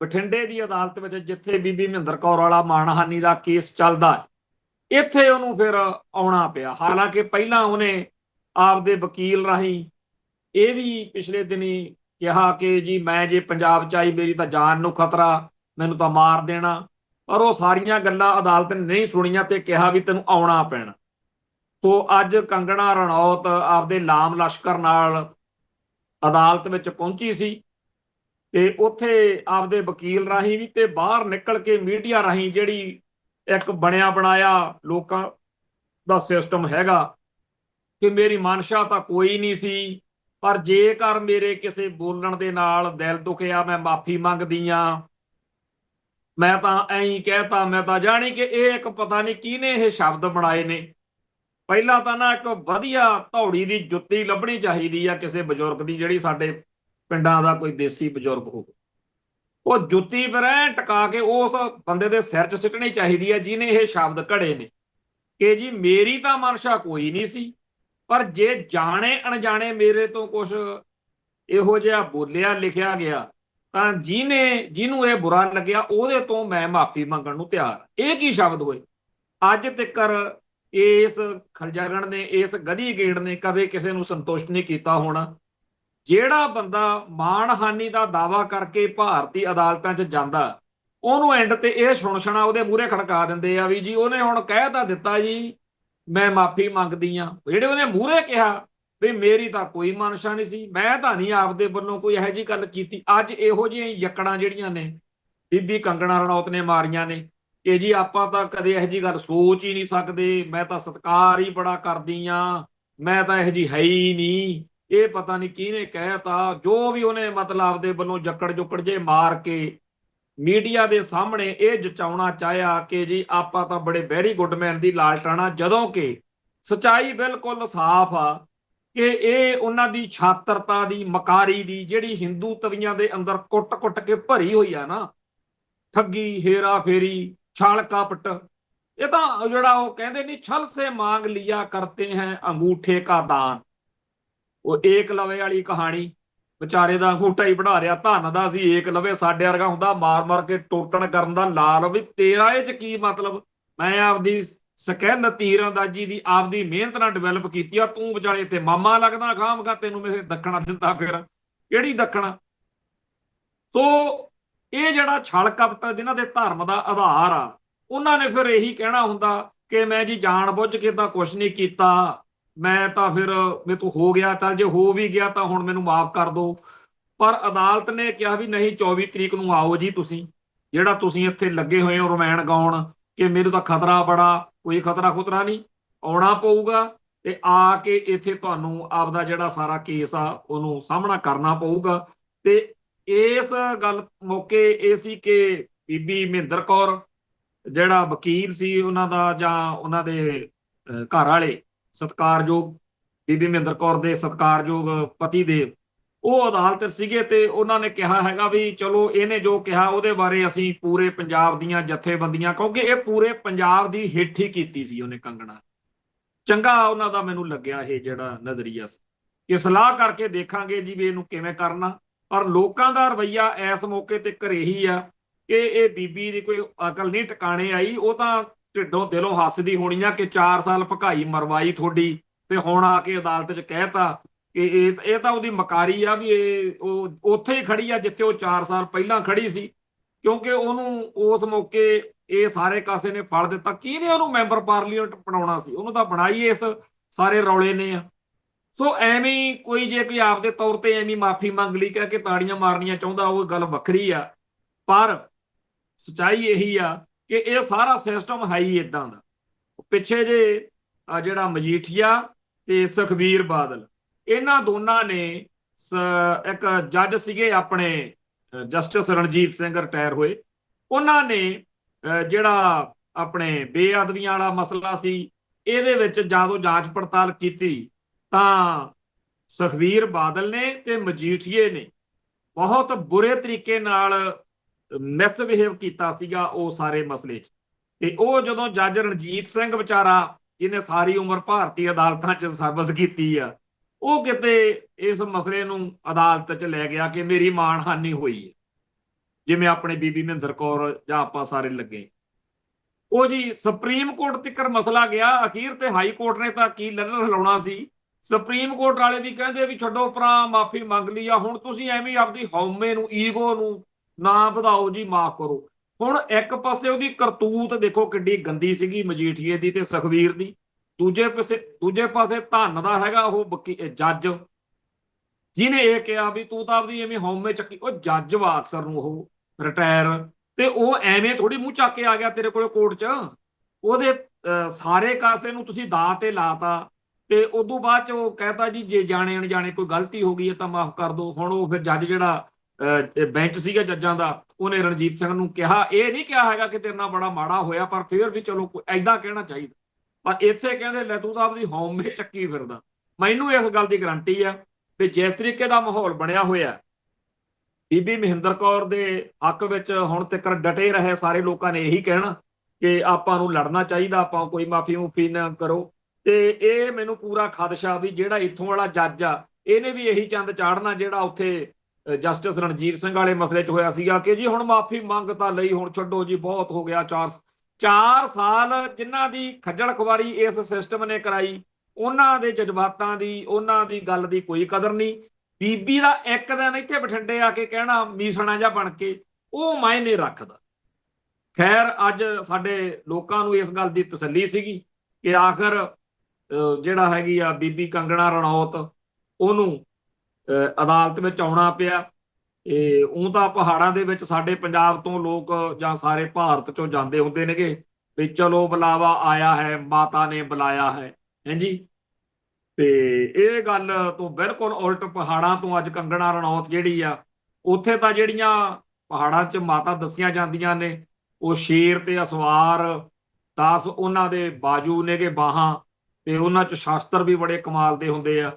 ਬਠਿੰਡੇ ਦੀ ਅਦਾਲਤ ਵਿੱਚ, ਜਿੱਥੇ ਬੀਬੀ ਮਹਿੰਦਰ ਕੌਰ ਵਾਲਾ ਮਾਣਹਾਨੀ ਦਾ ਕੇਸ ਚੱਲਦਾ, ਇੱਥੇ ਉਹਨੂੰ ਫਿਰ ਆਉਣਾ ਪਿਆ। ਹਾਲਾਂਕਿ ਪਹਿਲਾਂ ਉਹਨੇ ਆਪਦੇ ਵਕੀਲ ਰਾਹੀਂ ਇਹ ਵੀ ਪਿਛਲੇ ਦਿਨੀ ਕਿਹਾ ਕਿ ਜੀ ਮੈਂ ਜੇ ਪੰਜਾਬ ਚ ਆਈ ਮੇਰੀ ਤਾਂ ਜਾਨ ਨੂੰ ਖਤਰਾ, ਮੈਨੂੰ ਤਾਂ ਮਾਰ ਦੇਣਾ। ਪਰ ਉਹ ਸਾਰੀਆਂ ਗੱਲਾਂ ਅਦਾਲਤ ਨੇ ਨਹੀਂ ਸੁਣੀਆਂ ਤੇ ਕਿਹਾ ਵੀ ਤੈਨੂੰ ਆਉਣਾ ਪੈਣਾ। ਸੋ ਅੱਜ ਕੰਗਣਾ ਰਣੌਤ ਆਪਦੇ ਲਾਮ ਲਸ਼ਕਰ ਨਾਲ ਅਦਾਲਤ ਵਿੱਚ ਪਹੁੰਚੀ ਸੀ ਤੇ ਉੱਥੇ ਆਪਦੇ ਵਕੀਲ ਰਾਹੀਂ ਵੀ ਤੇ ਬਾਹਰ ਨਿਕਲ ਕੇ ਮੀਡੀਆ ਰਾਹੀਂ ਜਿਹੜੀ ਇੱਕ ਬਣਿਆ ਬਣਾਇਆ ਲੋਕਾਂ ਦਾ ਸਿਸਟਮ ਹੈਗਾ ਕਿ ਮੇਰੀ ਮਨਸ਼ਾ ਤਾਂ ਕੋਈ ਨਹੀਂ ਸੀ, ਪਰ ਜੇਕਰ ਮੇਰੇ ਕਿਸੇ ਬੋਲਣ ਦੇ ਨਾਲ ਦਿਲ ਦੁਖਿਆ ਮੈਂ ਮਾਫੀ ਮੰਗਦੀ ਆ, ਮੈਂ ਤਾਂ ਐਂ ਕਹਿਤਾ, ਮੈਂ ਤਾਂ ਜਾਣੀ ਕਿ ਇਹ ਇੱਕ ਪਤਾ ਨਹੀਂ ਕਿਹਨੇ ਇਹ ਸ਼ਬਦ ਬਣਾਏ ਨੇ। ਪਹਿਲਾਂ ਤਾਂ ਨਾ ਇੱਕ ਵਧੀਆ ਧੌੜੀ ਦੀ ਜੁੱਤੀ ਲੱਭਣੀ ਚਾਹੀਦੀ ਆ ਕਿਸੇ ਬਜ਼ੁਰਗ ਦੀ, ਜਿਹੜੀ ਸਾਡੇ ਪਿੰਡਾਂ ਦਾ ਕੋਈ ਦੇਸੀ ਬਜ਼ੁਰਗ ਹੋਵੇ, ਉਹ ਜੁੱਤੀ ਫਿਰ ਐ ਟਿਕਾ ਕੇ ਉਸ ਬੰਦੇ ਦੇ ਸਿਰ 'ਚ ਸਿੱਟਣੀ ਚਾਹੀਦੀ ਆ ਜਿਹਨੇ ਇਹ ਸ਼ਬਦ ਘੜੇ ਨੇ ਕਿ ਜੀ ਮੇਰੀ ਤਾਂ ਮਨਸ਼ਾ ਕੋਈ ਨਹੀਂ ਸੀ, ਪਰ ਜੇ ਜਾਣੇ ਅਣਜਾਣੇ ਮੇਰੇ ਤੋਂ ਕੁਝ ਇਹੋ ਜਿਹਾ ਬੋਲਿਆ ਲਿਖਿਆ ਗਿਆ ਤਾਂ ਜਿਹਨੂੰ ਇਹ ਬੁਰਾ ਲੱਗਿਆ ਉਹਦੇ ਤੋਂ ਮੈਂ ਮਾਫੀ ਮੰਗਣ ਨੂੰ ਤਿਆਰ। ਇਹ ਕੀ ਸ਼ਬਦ ਹੋਏ? ਅੱਜ ਤੱਕ ਇਸ ਖਲਜਗਣ ਨੇ, ਇਸ ਗਧੀ ਗੇੜ ਨੇ ਕਦੇ ਕਿਸੇ ਨੂੰ ਸੰਤੁਸ਼ਟ ਨਹੀਂ ਕੀਤਾ ਹੋਣਾ। ਜਿਹੜਾ ਬੰਦਾ ਮਾਣਹਾਨੀ ਦਾ ਦਾਵਾ ਕਰਕੇ ਭਾਰਤੀ ਅਦਾਲਤਾਂ 'ਚ ਜਾਂਦਾ, ਉਹਨੂੰ ਐਂਡ ਤੇ ਇਹ ਸੁਣਛਣਾ ਉਹਦੇ ਮੂਹਰੇ ਖੜਕਾ ਦਿੰਦੇ ਆ ਵੀ ਜੀ ਉਹਨੇ ਹੁਣ ਕਹਿ ਤਾਂ ਦਿੱਤਾ ਜੀ ਮੈਂ ਮਾਫੀ ਮੰਗਦੀ ਆ। ਜਿਹੜੇ ਉਹਨੇ ਮੂਹਰੇ ਕਿਹਾ ਵੀ ਮੇਰੀ ਤਾਂ ਕੋਈ ਮਨਸ਼ਾ ਨਹੀਂ ਸੀ, ਮੈਂ ਤਾਂ ਨਹੀਂ ਆਪਦੇ ਵੱਲੋਂ ਕੋਈ ਇਹੋ ਜਿਹੀ ਗੱਲ ਕੀਤੀ। ਅੱਜ ਇਹੋ ਜਿਹੀਆਂ ਯੱਕੜਾਂ ਜਿਹੜੀਆਂ ਨੇ ਬੀਬੀ ਕੰਗਣਾ ਰਣੌਤ ਨੇ ਮਾਰੀਆਂ ਨੇ ਕਿ ਜੀ ਆਪਾਂ ਤਾਂ ਕਦੇ ਇਹੋ ਜਿਹੀ ਗੱਲ ਸੋਚ ਹੀ ਨਹੀਂ ਸਕਦੇ, ਮੈਂ ਤਾਂ ਸਤਿਕਾਰ ਹੀ ਬੜਾ ਕਰਦੀ ਆ, ਮੈਂ ਤਾਂ ਇਹੋ ਜਿਹੀ ਹੈ ਹੀ ਨਹੀਂ, ਇਹ ਪਤਾ ਨਹੀਂ ਕਿਹਨੇ ਕਹਿਤਾ। ਜੋ ਵੀ ਉਹਨੇ ਮਤਲਬ ਆਪਦੇ ਵੱਲੋਂ ਜੱਕੜ ਜੁੱਕੜ ਜੇ ਮਾਰ ਕੇ ਮੀਡੀਆ ਦੇ ਸਾਹਮਣੇ ਇਹ ਜਚਾਉਣਾ ਚਾਹਿਆ ਕਿ ਜੀ ਆਪਾਂ ਤਾਂ ਬੜੇ ਵੈਰੀ ਗੁੱਡ ਮੈਨ ਦੀ ਲਾਲਟਾਣਾ, ਜਦੋਂ ਕਿ ਸਚਾਈ ਬਿਲਕੁਲ ਸਾਫ਼ ਆ ਕਿ ਇਹ ਉਹਨਾਂ ਦੀ ਛਾਤਰਤਾ ਦੀ, ਮਕਾਰੀ ਦੀ, ਜਿਹੜੀ ਹਿੰਦੂ ਤਵੀਆਂ ਦੇ ਅੰਦਰ ਕੁੱਟ-ਕੁੱਟ ਕੇ ਭਰੀ ਹੋਈ ਆ ਨਾ, ਠੱਗੀ, ਹੇਰਾ ਫੇਰੀ, ਛਲ ਕਪਟ, ਇਹ ਤਾਂ ਜਿਹੜਾ ਉਹ ਕਹਿੰਦੇ ਨਹੀਂ, ਛਲ ਸੇ ਮਾਂਗ ਲਿਆ ਕਰਤੇ ਹੈ ਅੰਗੂਠੇ ਕਾ ਦਾਨ। ਉਹ ਏਕਲਵੇ ਵਾਲੀ ਕਹਾਣੀ, ਵਿਚਾਰੇ ਦਾ ਅੰਗੂਠਾ ਹੀ ਬਣਾ ਰਿਹਾ, ਧੰਨ ਦਾ ਸੀ ਏਕਲਵੇ, ਸਾਡੇ ਵਰਗਾ ਹੁੰਦਾ ਮਾਰ ਮਾਰ ਕੇ ਟੋਟਣ ਕਰਨ ਦਾ ਲਾਲ। ਵੀ ਤੇਰਾ ਇਹ ਚ ਕੀ ਮਤਲਬ? ਮੈਂ ਆਪਦੀ ਸਕਿੱਲ ਤੀਰਅੰਦਾਜ਼ੀ ਦੀ ਆਪਦੀ ਮਿਹਨਤ ਨਾਲ ਡਿਵੈਲਪ ਕੀਤੀ ਆ, ਤੂੰ ਵਿਚਾਲੇ ਤੇ ਮਾਮਾ ਲੱਗਦਾ ਖਾਮਖਾ, ਤੈਨੂੰ ਮੇਰੇ ਦੱਖਣਾ ਦਿੰਦਾ, ਫਿਰ ਕਿਹੜੀ ਦੱਖਣਾ? ਸੋ ਇਹ ਜਿਹੜਾ ਛਲ ਕਪਟ ਜਿਨ੍ਹਾਂ ਦੇ ਧਰਮ ਦਾ ਆਧਾਰ ਆ, ਉਹਨਾਂ ਨੇ ਫਿਰ ਇਹੀ ਕਹਿਣਾ ਹੁੰਦਾ ਕਿ ਮੈਂ ਜੀ ਜਾਣ ਬੁੱਝ ਕੇ ਤਾਂ ਕੁਛ ਨਹੀਂ ਕੀਤਾ, ਮੈਂ ਤਾਂ ਫਿਰ ਮੇਰੇ ਤੋਂ ਹੋ ਗਿਆ, ਚੱਲ ਜੇ ਹੋ ਵੀ ਗਿਆ ਤਾਂ ਹੁਣ ਮੈਨੂੰ ਮਾਫ ਕਰ ਦਿਓ। ਪਰ ਅਦਾਲਤ ਨੇ ਕਿਹਾ ਵੀ ਨਹੀਂ, 24 ਤਰੀਕ ਨੂੰ ਆਓ ਜੀ, ਤੁਸੀਂ ਜਿਹੜਾ ਤੁਸੀਂ ਇੱਥੇ ਲੱਗੇ ਹੋਏ ਹੋ ਰਮਾਇਣ ਗਾਉਣ ਕਿ ਮੈਨੂੰ ਤਾਂ ਖਤਰਾ ਬੜਾ, ਕੋਈ ਖਤਰਾ ਖੁਤਰਾ ਨਹੀਂ, ਆਉਣਾ ਪਊਗਾ ਤੇ ਆ ਕੇ ਇੱਥੇ ਤੁਹਾਨੂੰ ਆਪਦਾ ਜਿਹੜਾ ਸਾਰਾ ਕੇਸ ਆ ਉਹਨੂੰ ਸਾਹਮਣਾ ਕਰਨਾ ਪਊਗਾ। ਤੇ ਇਸ ਗੱਲ ਮੌਕੇ ਇਹ ਸੀ ਕਿ ਬੀਬੀ ਮਹਿੰਦਰ ਕੌਰ, ਜਿਹੜਾ ਵਕੀਲ ਸੀ ਉਹਨਾਂ ਦਾ, ਜਾਂ ਉਹਨਾਂ ਦੇ ਘਰ ਵਾਲੇ ਸਤਿਕਾਰਯੋਗ ਬੀਬੀ ਮਹਿੰਦਰ ਕੌਰ ਦੇ ਸਤਿਕਾਰਯੋਗ ਪਤੀ ਦੇ, ਉਹ ਅਦਾਲਤ ਸੀਗੇ ਤੇ ਉਹਨਾਂ ਨੇ ਕਿਹਾ ਹੈਗਾ ਵੀ ਚਲੋ ਇਹਨੇ ਜੋ ਕਿਹਾ ਉਹਦੇ ਬਾਰੇ ਅਸੀਂ ਪੂਰੇ ਪੰਜਾਬ ਦੀਆਂ ਜਥੇਬੰਦੀਆਂ, ਕਿਉਂਕਿ ਇਹ ਪੂਰੇ ਪੰਜਾਬ ਦੀ ਹਿੱਟ ਹੀ ਕੀਤੀ ਸੀ ਉਹਨੇ ਕੰਗਣਾ, ਚੰਗਾ ਉਹਨਾਂ ਦਾ ਮੈਨੂੰ ਲੱਗਿਆ ਇਹ ਜਿਹੜਾ ਨਜ਼ਰੀਆ ਸੀ ਕਿ ਸਲਾਹ ਕਰਕੇ ਦੇਖਾਂਗੇ ਜੀ ਵੀ ਇਹਨੂੰ ਕਿਵੇਂ ਕਰਨਾ। ਪਰ ਲੋਕਾਂ ਦਾ ਰਵੱਈਆ ਇਸ ਮੌਕੇ ਤੇ ਘਰੇ ਹੀ ਆ ਕਿ ਇਹ ਬੀਬੀ ਦੀ ਕੋਈ ਅਕਲ ਨਹੀਂ ਟਿਕਾਣੇ ਆਈ, ਉਹ ਤਾਂ ਢਿੱਡੋਂ ਦਿਲੋਂ ਹੱਸਦੀ ਹੋਣੀ ਆ ਕਿ 4 ਸਾਲ ਭਕਾਈ ਮਰਵਾਈ ਤੁਹਾਡੀ, ਤੇ ਹੁਣ ਆ ਕੇ ਅਦਾਲਤ 'ਚ ਕਹਿਤਾ ਕਿ ਇਹ ਤਾਂ ਉਹਦੀ ਮਕਾਰੀ ਆ ਵੀ ਇਹ ਉਹ ਉੱਥੇ ਹੀ ਖੜੀ ਆ ਜਿੱਥੇ ਉਹ 4 ਸਾਲ ਪਹਿਲਾਂ ਖੜੀ ਸੀ, ਕਿਉਂਕਿ ਉਹਨੂੰ ਉਸ ਮੌਕੇ ਇਹ ਸਾਰੇ ਕਾਸੇ ਨੇ ਫੜ ਦਿੱਤਾ। ਕਿਹਨੇ ਉਹਨੂੰ ਮੈਂਬਰ ਪਾਰਲੀਮੈਂਟ ਬਣਾਉਣਾ ਸੀ? ਉਹਨੂੰ ਤਾਂ ਬਣਾਈ ਇਸ ਸਾਰੇ ਰੌਲੇ ਨੇ ਆ। ਸੋ ਐਵੇਂ ਕੋਈ ਜੇ ਕੋਈ ਆਪਦੇ ਤੌਰ ਤੇ ਐਵੇਂ ਮਾਫੀ ਮੰਗ ਲਈ ਕਹਿ ਕੇ ਤਾੜੀਆਂ ਮਾਰਨੀਆਂ ਚਾਹੁੰਦਾ, ਉਹ ਗੱਲ ਵੱਖਰੀ ਆ, ਪਰ ਸਚਾਈ ਇਹੀ ਆ ਕਿ ਇਹ ਸਾਰਾ ਸਿਸਟਮ ਹੈ ਹੀ ਇਦਾਂ ਦਾ। ਪਿੱਛੇ ਜੇ ਜਿਹੜਾ ਮਜੀਠੀਆ ਤੇ ਸੁਖਬੀਰ ਬਾਦਲ, ਇਹਨਾਂ ਦੋਨਾਂ ਨੇ ਇੱਕ ਜੱਜ ਸੀਗੇ ਆਪਣੇ ਜਸਟਿਸ ਰਣਜੀਤ ਸਿੰਘ ਰਿਟਾਇਰ ਹੋਏ, ਉਹਨਾਂ ਨੇ ਜਿਹੜਾ ਆਪਣੇ ਬੇਅਦਬੀਆਂ ਵਾਲਾ ਮਸਲਾ ਸੀ, ਇਹਦੇ ਵਿੱਚ ਜਦੋਂ ਜਾਂਚ ਪੜਤਾਲ ਕੀਤੀ ਤਾਂ ਸੁਖਬੀਰ ਬਾਦਲ ਨੇ ਤੇ ਮਜੀਠੀਏ ਨੇ ਬਹੁਤ ਬੁਰੇ ਤਰੀਕੇ ਨਾਲ ਮਿਸਬਿਹੇਵ ਕੀਤਾ ਸੀਗਾ ਉਹ ਸਾਰੇ ਮਸਲੇ 'ਚ। ਤੇ ਉਹ ਜਦੋਂ ਜੱਜ ਰਣਜੀਤ ਸਿੰਘ ਵਿਚਾਰਾ, ਜਿਹਨੇ ਸਾਰੀ ਉਮਰ ਭਾਰਤੀ ਅਦਾਲਤਾਂ 'ਚ ਸਰਵਿਸ ਕੀਤੀ ਆ, ਉਹ ਕਿਤੇ ਇਸ ਮਸਲੇ ਨੂੰ ਅਦਾਲਤ 'ਚ ਲੈ ਗਿਆ ਕਿ ਮੇਰੀ ਮਾਣਹਾਨੀ ਹੋਈ ਹੈ, ਜਿਵੇਂ ਆਪਣੇ ਬੀਬੀ ਮਹਿੰਦਰ ਕੌਰ ਜਾਂ ਆਪਾਂ ਸਾਰੇ ਲੱਗੇ। ਉਹ ਜੀ ਸੁਪਰੀਮ ਕੋਰਟ ਤੱਕ ਮਸਲਾ ਗਿਆ, ਅਖੀਰ ਤੇ ਹਾਈ ਕੋਰਟ ਨੇ ਤਾਂ ਕੀ ਲੱਲਰ ਹਿਲਾਉਣਾ ਸੀ। ਸੁਪਰੀਮ ਕੋਰਟ ਵਾਲੇ ਵੀ ਕਹਿੰਦੇ ਵੀ ਛੱਡੋ ਪਰਾਂ, ਮਾਫੀ ਮੰਗ ਲਈ ਆ, ਹੁਣ ਤੁਸੀਂ ਐਵੇਂ ਆਪਦੀ ਹਉਮੈ ਨੂੰ, ਈਗੋ ਨੂੰ ਨਾ ਵਧਾਓ ਜੀ, ਮਾਫ ਕਰੋ। ਹੁਣ ਇੱਕ ਪਾਸੇ ਉਹਦੀ ਕਰਤੂਤ ਦੇਖੋ ਕਿੱਡੀ ਗੰਦੀ ਸੀਗੀ ਮਜੀਠੀਏ ਦੀ ਤੇ ਸੁਖਬੀਰ ਦੀ, ਦੂਜੇ ਪਾਸੇ ਧੰਨ ਦਾ ਹੈਗਾ ਉਹ ਜੱਜ, ਜਿਹਨੇ ਇਹ ਕਿਹਾ ਵੀ ਤੂੰ ਤਾਂ ਆਪਦੀ ਐਵੇਂ ਹਉਮੈ ਚੱਕੀ। ਉਹ ਜੱਜ ਵਾ ਅਕਸਰ ਨੂੰ ਉਹ ਰਿਟਾਇਰ, ਤੇ ਉਹ ਐਵੇਂ ਥੋੜੀ ਮੂੰਹ ਚੱਕ ਕੇ ਆ ਗਿਆ ਤੇਰੇ ਕੋਲ ਕੋਰਟ 'ਚ, ਉਹਦੇ ਸਾਰੇ ਕਾਸੇ ਨੂੰ ਤੁਸੀਂ ਦਾਅ ਤੇ ਲਾਤਾ ਤੇ ਉਦੋਂ ਬਾਅਦ 'ਚ ਉਹ ਕਹਿਤਾ ਜੀ ਜੇ ਜਾਣੇ ਅਣਜਾਣੇ ਕੋਈ ਗਲਤੀ ਹੋ ਗਈ ਹੈ ਤਾਂ ਮਾਫ ਕਰ ਦਿਓ। ਹੁਣ ਉਹ ਫਿਰ ਜੱਜ ਜਿਹੜਾ ਬੈਂਚ ਸੀਗਾ ਜੱਜਾਂ ਦਾ, ਉਹਨੇ ਰਣਜੀਤ ਸਿੰਘ ਨੂੰ ਕਿਹਾ, ਇਹ ਨਹੀਂ ਕਿਹਾ ਹੈਗਾ ਕਿ ਤੇਰੇ ਨਾਲ ਬੜਾ ਮਾੜਾ ਹੋਇਆ, ਪਰ ਫਿਰ ਵੀ ਚਲੋ ਏਦਾਂ ਕਹਿਣਾ ਚਾਹੀਦਾ। ਪਰ ਇੱਥੇ ਕਹਿੰਦੇ ਲੈ ਤੂੰ ਤਾਂ ਆਪਦੀ ਹਉਮੈ ਚੱਕੀ ਫਿਰਦਾ। ਮੈਨੂੰ ਇਸ ਗੱਲ ਦੀ ਗਰੰਟੀ ਆ ਵੀ ਜਿਸ ਤਰੀਕੇ ਦਾ ਮਾਹੌਲ ਬਣਿਆ ਹੋਇਆ, ਬੀਬੀ ਮਹਿੰਦਰ ਕੌਰ ਦੇ ਹੱਕ ਵਿੱਚ ਹੁਣ ਤੱਕ ਡਟੇ ਰਹੇ ਸਾਰੇ ਲੋਕਾਂ ਨੇ ਇਹੀ ਕਹਿਣਾ ਕਿ ਆਪਾਂ ਨੂੰ ਲੜਨਾ ਚਾਹੀਦਾ, ਆਪਾਂ ਕੋਈ ਮਾਫੀ ਮੁਫੀ ਨਾ ਕਰੋ। ਤੇ ਇਹ ਮੈਨੂੰ ਪੂਰਾ ਖਦਸ਼ਾ ਵੀ ਜਿਹੜਾ ਇੱਥੋਂ ਵਾਲਾ ਜੱਜ ਆ, ਇਹਨੇ ਵੀ ਇਹੀ ਚੰਦ ਚਾੜਨਾ ਜਿਹੜਾ ਉੱਥੇ ਜਸਟਿਸ ਰਣਜੀਤ ਸਿੰਘ ਵਾਲੇ ਮਸਲੇ 'ਚ ਹੋਇਆ ਸੀਗਾ ਕਿ ਜੀ ਹੁਣ ਮਾਫੀ ਮੰਗ ਤਾਂ ਲਈ, ਹੁਣ ਛੱਡੋ ਜੀ, ਬਹੁਤ ਹੋ ਗਿਆ। 4 ਸਾਲ ਜਿਨ੍ਹਾਂ ਦੀ ਖੱਜਲ ਖੁਆਰੀ ਇਸ ਸਿਸਟਮ ਨੇ ਕਰਾਈ, ਉਹਨਾਂ ਦੇ ਜਜ਼ਬਾਤਾਂ ਦੀ, ਉਹਨਾਂ ਦੀ ਗੱਲ ਦੀ ਕੋਈ ਕਦਰ ਨਹੀਂ। ਬੀਬੀ ਦਾ ਇੱਕ ਦਿਨ ਇੱਥੇ ਬਠਿੰਡੇ ਆ ਕੇ ਕਹਿਣਾ ਮੀਸਣਾ ਜਿਹਾ ਬਣ ਕੇ, ਉਹ ਮਾਇਨੇ ਰੱਖਦਾ। ਖੈਰ ਅੱਜ ਸਾਡੇ ਲੋਕਾਂ ਨੂੰ ਇਸ ਗੱਲ ਦੀ ਤਸੱਲੀ ਸੀਗੀ ਕਿ ਆਖਰ ਜਿਹੜਾ ਹੈਗੀ ਆ ਬੀਬੀ ਕੰਗਣਾ ਰਣੌਤ, ਉਹਨੂੰ ਅਦਾਲਤ ਵਿੱਚ ਆਉਣਾ ਪਿਆ। ਉਹ ਤਾਂ ਪਹਾੜਾਂ ਦੇ ਵਿੱਚ ਸਾਡੇ ਪੰਜਾਬ ਤੋਂ ਲੋਕ ਜਾਂ ਸਾਰੇ ਭਾਰਤ ਚੋਂ ਜਾਂਦੇ ਹੁੰਦੇ ਨੇਗੇ ਵੀ ਚਲੋ ਬੁਲਾਵਾ ਆਇਆ ਹੈ, ਮਾਤਾ ਨੇ ਬੁਲਾਇਆ ਹੈ, ਹਾਂਜੀ। ਤੇ ਇਹ ਗੱਲ ਤੋਂ ਬਿਲਕੁਲ ਉਲਟ ਪਹਾੜਾਂ ਤੋਂ ਅੱਜ ਕੰਗਣਾ ਰਣੌਤ ਜਿਹੜੀ ਆ, ਉੱਥੇ ਤਾਂ ਜਿਹੜੀਆਂ ਪਹਾੜਾਂ 'ਚ ਮਾਤਾ ਦੱਸੀਆਂ ਜਾਂਦੀਆਂ ਨੇ। ਉਹ ਸ਼ੇਰ ਤੇ ਅਸਵਾਰ 10 ਉਹਨਾਂ ਦੇ ਬਾਜੂ ਨੇ ਕਿ ਬਾਹਾਂ, ਤੇ ਉਹਨਾਂ 'ਚ ਸ਼ਾਸਤਰ ਵੀ ਬੜੇ ਕਮਾਲ ਦੇ ਹੁੰਦੇ ਆ,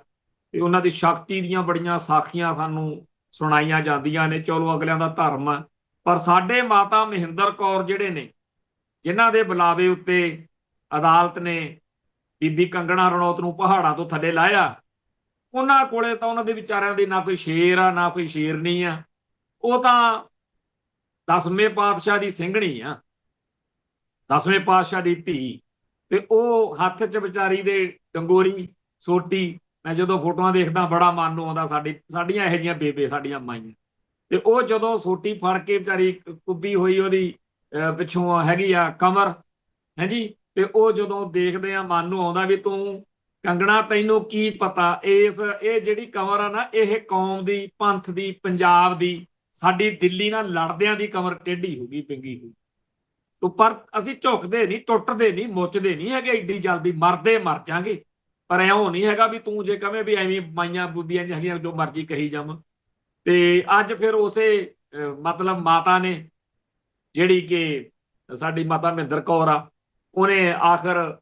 ਤੇ ਉਹਨਾਂ ਦੀ ਸ਼ਕਤੀ ਦੀਆਂ ਬੜੀਆਂ ਸਾਖੀਆਂ ਸਾਨੂੰ ਸੁਣਾਈਆਂ ਜਾਂਦੀਆਂ ਨੇ। ਚਲੋ ਅਗਲਿਆਂ ਦਾ ਧਰਮ ਆ, ਪਰ ਸਾਡੇ ਮਾਤਾ ਮਹਿੰਦਰ ਕੌਰ ਜਿਹੜੇ ਨੇ, ਜਿਨ੍ਹਾਂ ਦੇ ਬੁਲਾਵੇ ਉੱਤੇ ਅਦਾਲਤ ਨੇ ਬੀਬੀ ਕੰਗਣਾ ਰਣੌਤ ਨੂੰ ਪਹਾੜਾਂ ਤੋਂ ਥੱਲੇ ਲਾਇਆ, ਉਹਨਾਂ ਕੋਲੇ ਤਾਂ ਉਹਨਾਂ ਦੇ ਵਿਚਾਰਿਆਂ ਦੀ ਨਾ ਕੋਈ ਸ਼ੇਰ ਆ ਨਾ ਕੋਈ ਸ਼ੇਰਨੀ ਆ। ਉਹ ਤਾਂ 10ਵੇਂ ਪਾਤਸ਼ਾਹ ਦੀ ਸਿੰਘਣੀ ਆ, 10ਵੇਂ ਪਾਤਸ਼ਾਹ ਦੀ ਧੀ। ਤੇ ਉਹ ਹੱਥ 'ਚ ਵਿਚਾਰੀ ਦੇ ਡੰਗੋਰੀ ਸੋਟੀ, ਮੈਂ ਜਦੋਂ ਫੋਟੋਆਂ ਦੇਖਦਾ ਬੜਾ ਮਨ ਨੂੰ ਆਉਂਦਾ। ਸਾਡੀਆਂ ਇਹੋ ਜਿਹੀਆਂ ਬੇਬੇ, ਸਾਡੀਆਂ ਮਾਈਆਂ। ਤੇ ਉਹ ਜਦੋਂ ਸੋਟੀ ਫੜ ਕੇ ਵਿਚਾਰੀ ਕੁੱਬੀ ਹੋਈ, ਉਹਦੀ ਪਿੱਛੋਂ ਹੈਗੀ ਆ ਕਮਰ, ਹੈ ਜੀ, ਤੇ ਉਹ ਜਦੋਂ ਦੇਖਦੇ ਆ ਮਨ ਨੂੰ ਆਉਂਦਾ ਵੀ ਤੂੰ ਕੰਗਣਾ, ਤੈਨੂੰ ਕੀ ਪਤਾ ਇਹ ਜਿਹੜੀ ਕਮਰ ਆ ਨਾ, ਇਹ ਕੌਮ ਦੀ, ਪੰਥ ਦੀ, ਪੰਜਾਬ ਦੀ, ਸਾਡੀ ਦਿੱਲੀ ਨਾਲ ਲੜਦਿਆਂ ਦੀ ਕਮਰ ਟੇਢੀ ਹੋ ਗਈ, ਪਿੰਗੀ ਹੋਈ। ਪਰ ਅਸੀਂ ਝੁਕਦੇ ਨਹੀਂ, ਟੁੱਟਦੇ ਨਹੀਂ, ਮੁੱਚਦੇ ਨਹੀਂ ਹੈਗੇ ਏਡੀ ਜਲਦੀ। ਮਰਦੇ ਮਰ ਜਾਾਂਗੇ, ਪਰ ਇਉਂ ਨਹੀਂ ਹੈਗਾ ਵੀ ਤੂੰ ਜੇ ਕਵੇਂ ਵੀ ਐਵੇਂ ਮਾਈਆਂ ਬੂਬੀਆਂ ਹੈਗੀਆਂ ਜੋ ਮਰਜ਼ੀ ਕਹੀ ਜਾਵਾਂ। ਤੇ ਅੱਜ ਫਿਰ ਉਸੇ ਮਤਲਬ ਮਾਤਾ ਨੇ, ਜਿਹੜੀ ਕਿ ਸਾਡੀ ਮਾਤਾ ਮਹਿੰਦਰ ਕੌਰ ਆ, ਉਹਨੇ ਆਖਰ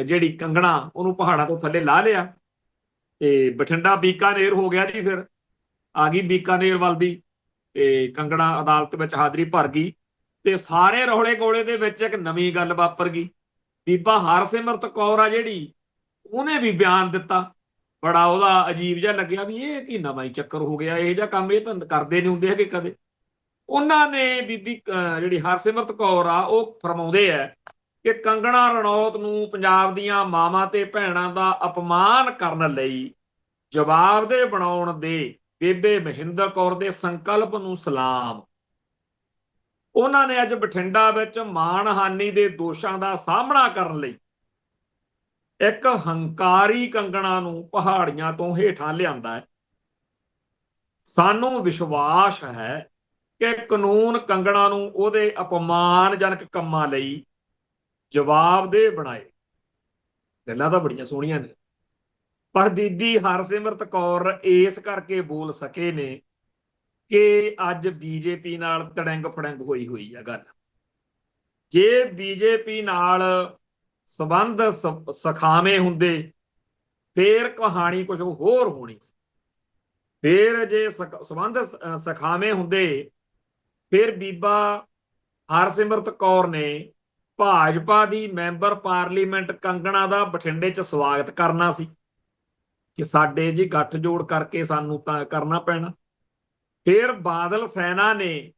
ਜਿਹੜੀ ਕੰਗਣਾ, ਉਹਨੂੰ ਪਹਾੜਾਂ ਤੋਂ ਥੱਲੇ ਲਾ ਲਿਆ। ਤੇ ਬਠਿੰਡਾ ਬੀਕਾਨੇਰ ਹੋ ਗਿਆ ਜੀ। ਫਿਰ ਆ ਗਈ ਬੀਕਾਨੇਰ ਵੱਲ ਦੀ, ਤੇ ਕੰਗਣਾ ਅਦਾਲਤ ਵਿੱਚ ਹਾਜ਼ਰੀ ਭਰ ਗਈ। ਤੇ ਸਾਰੇ ਰੌਲੇ ਗੋਲੇ ਦੇ ਵਿੱਚ ਇੱਕ ਨਵੀਂ ਗੱਲ ਵਾਪਰ ਗਈ। ਬੀਬਾ ਹਰਸਿਮਰਤ ਕੌਰ ਆ ਜਿਹੜੀ, ਉਹਨੇ ਵੀ ਬਿਆਨ ਦਿੱਤਾ। ਬੜਾ ਉਹਦਾ ਅਜੀਬ ਜਿਹਾ ਲੱਗਿਆ ਵੀ ਇਹ ਕੀ ਨਵਾਂ ਹੀ ਚੱਕਰ ਹੋ ਗਿਆ, ਇਹ ਜਿਹਾ ਕੰਮ ਇਹ ਤਾਂ ਕਰਦੇ ਨਹੀਂ ਹੁੰਦੇ ਹੈਗੇ ਕਦੇ। ਉਹਨਾਂ ਨੇ ਬੀਬੀ ਜਿਹੜੀ ਹਰਸਿਮਰਤ ਕੌਰ ਆ, ਉਹ ਫਰਮਾਉਂਦੇ ਆ ਕਿ ਕੰਗਣਾ ਰਣੌਤ ਨੂੰ ਪੰਜਾਬ ਦੀਆਂ ਮਾਵਾਂ ਤੇ ਭੈਣਾਂ ਦਾ ਅਪਮਾਨ ਕਰਨ ਲਈ ਜਵਾਬਦੇਹ ਬਣਾਉਣ ਦੇ ਬੇਬੇ ਮਹਿੰਦਰ ਕੌਰ ਦੇ ਸੰਕਲਪ ਨੂੰ ਸਲਾਮ। ਉਹਨਾਂ ਨੇ ਅੱਜ ਬਠਿੰਡਾ ਵਿੱਚ ਮਾਣਹਾਨੀ ਦੇ ਦੋਸ਼ਾਂ ਦਾ ਸਾਹਮਣਾ ਕਰਨ ਲਈ ਇੱਕ ਹੰਕਾਰੀ ਕੰਗਣਾ ਨੂੰ ਪਹਾੜੀਆਂ ਤੋਂ ਹੇਠਾਂ ਲਿਆਂਦਾ ਹੈ। ਸਾਨੂੰ ਵਿਸ਼ਵਾਸ ਹੈ ਕਿ ਕਾਨੂੰਨ ਕੰਗਣਾ ਨੂੰ ਉਹਦੇ ਅਪਮਾਨਜਨਕ ਕੰਮਾਂ ਲਈ ਜਵਾਬਦੇਹ ਬਣਾਏ। ਗੱਲਾਂ ਤਾਂ ਬੜੀਆਂ ਸੋਹਣੀਆਂ ਨੇ, ਪਰ ਬੀਬੀ ਹਰਸਿਮਰਤ ਕੌਰ ਇਸ ਕਰਕੇ ਬੋਲ ਸਕੇ ਨੇ ਕਿ ਅੱਜ ਬੀਜੇਪੀ ਨਾਲ ਤੜੰਗ ਫੜੰਗ ਹੋਈ ਆ ਗੱਲ। ਜੇ ਬੀਜੇਪੀ ਨਾਲ ਸੰਬੰਧ ਸਖਾਵੇਂ ਹੁੰਦੇ, ਫੇਰ ਕਹਾਣੀ ਕੁਝ ਹੋਰ ਹੋਣੀ ਸੀ। ਫੇਰ ਜੇ ਸੰਬੰਧ ਸਖਾਵੇਂ ਹੁੰਦੇ, ਫਿਰ ਬੀਬਾ ਹਰਸਿਮਰਤ ਕੌਰ ਨੇ ਭਾਜਪਾ ਦੀ ਮੈਂਬਰ ਪਾਰਲੀਮੈਂਟ ਕੰਗਣਾ ਦਾ ਬਠਿੰਡੇ 'ਚ ਸਵਾਗਤ ਕਰਨਾ ਸੀ ਕਿ ਸਾਡੇ ਜੀ ਗੱਠਜੋੜ ਕਰਕੇ ਸਾਨੂੰ ਤਾਂ ਕਰਨਾ ਪੈਣਾ। ਫਿਰ ਬਾਦਲ ਸੈਨਾ ਨੇ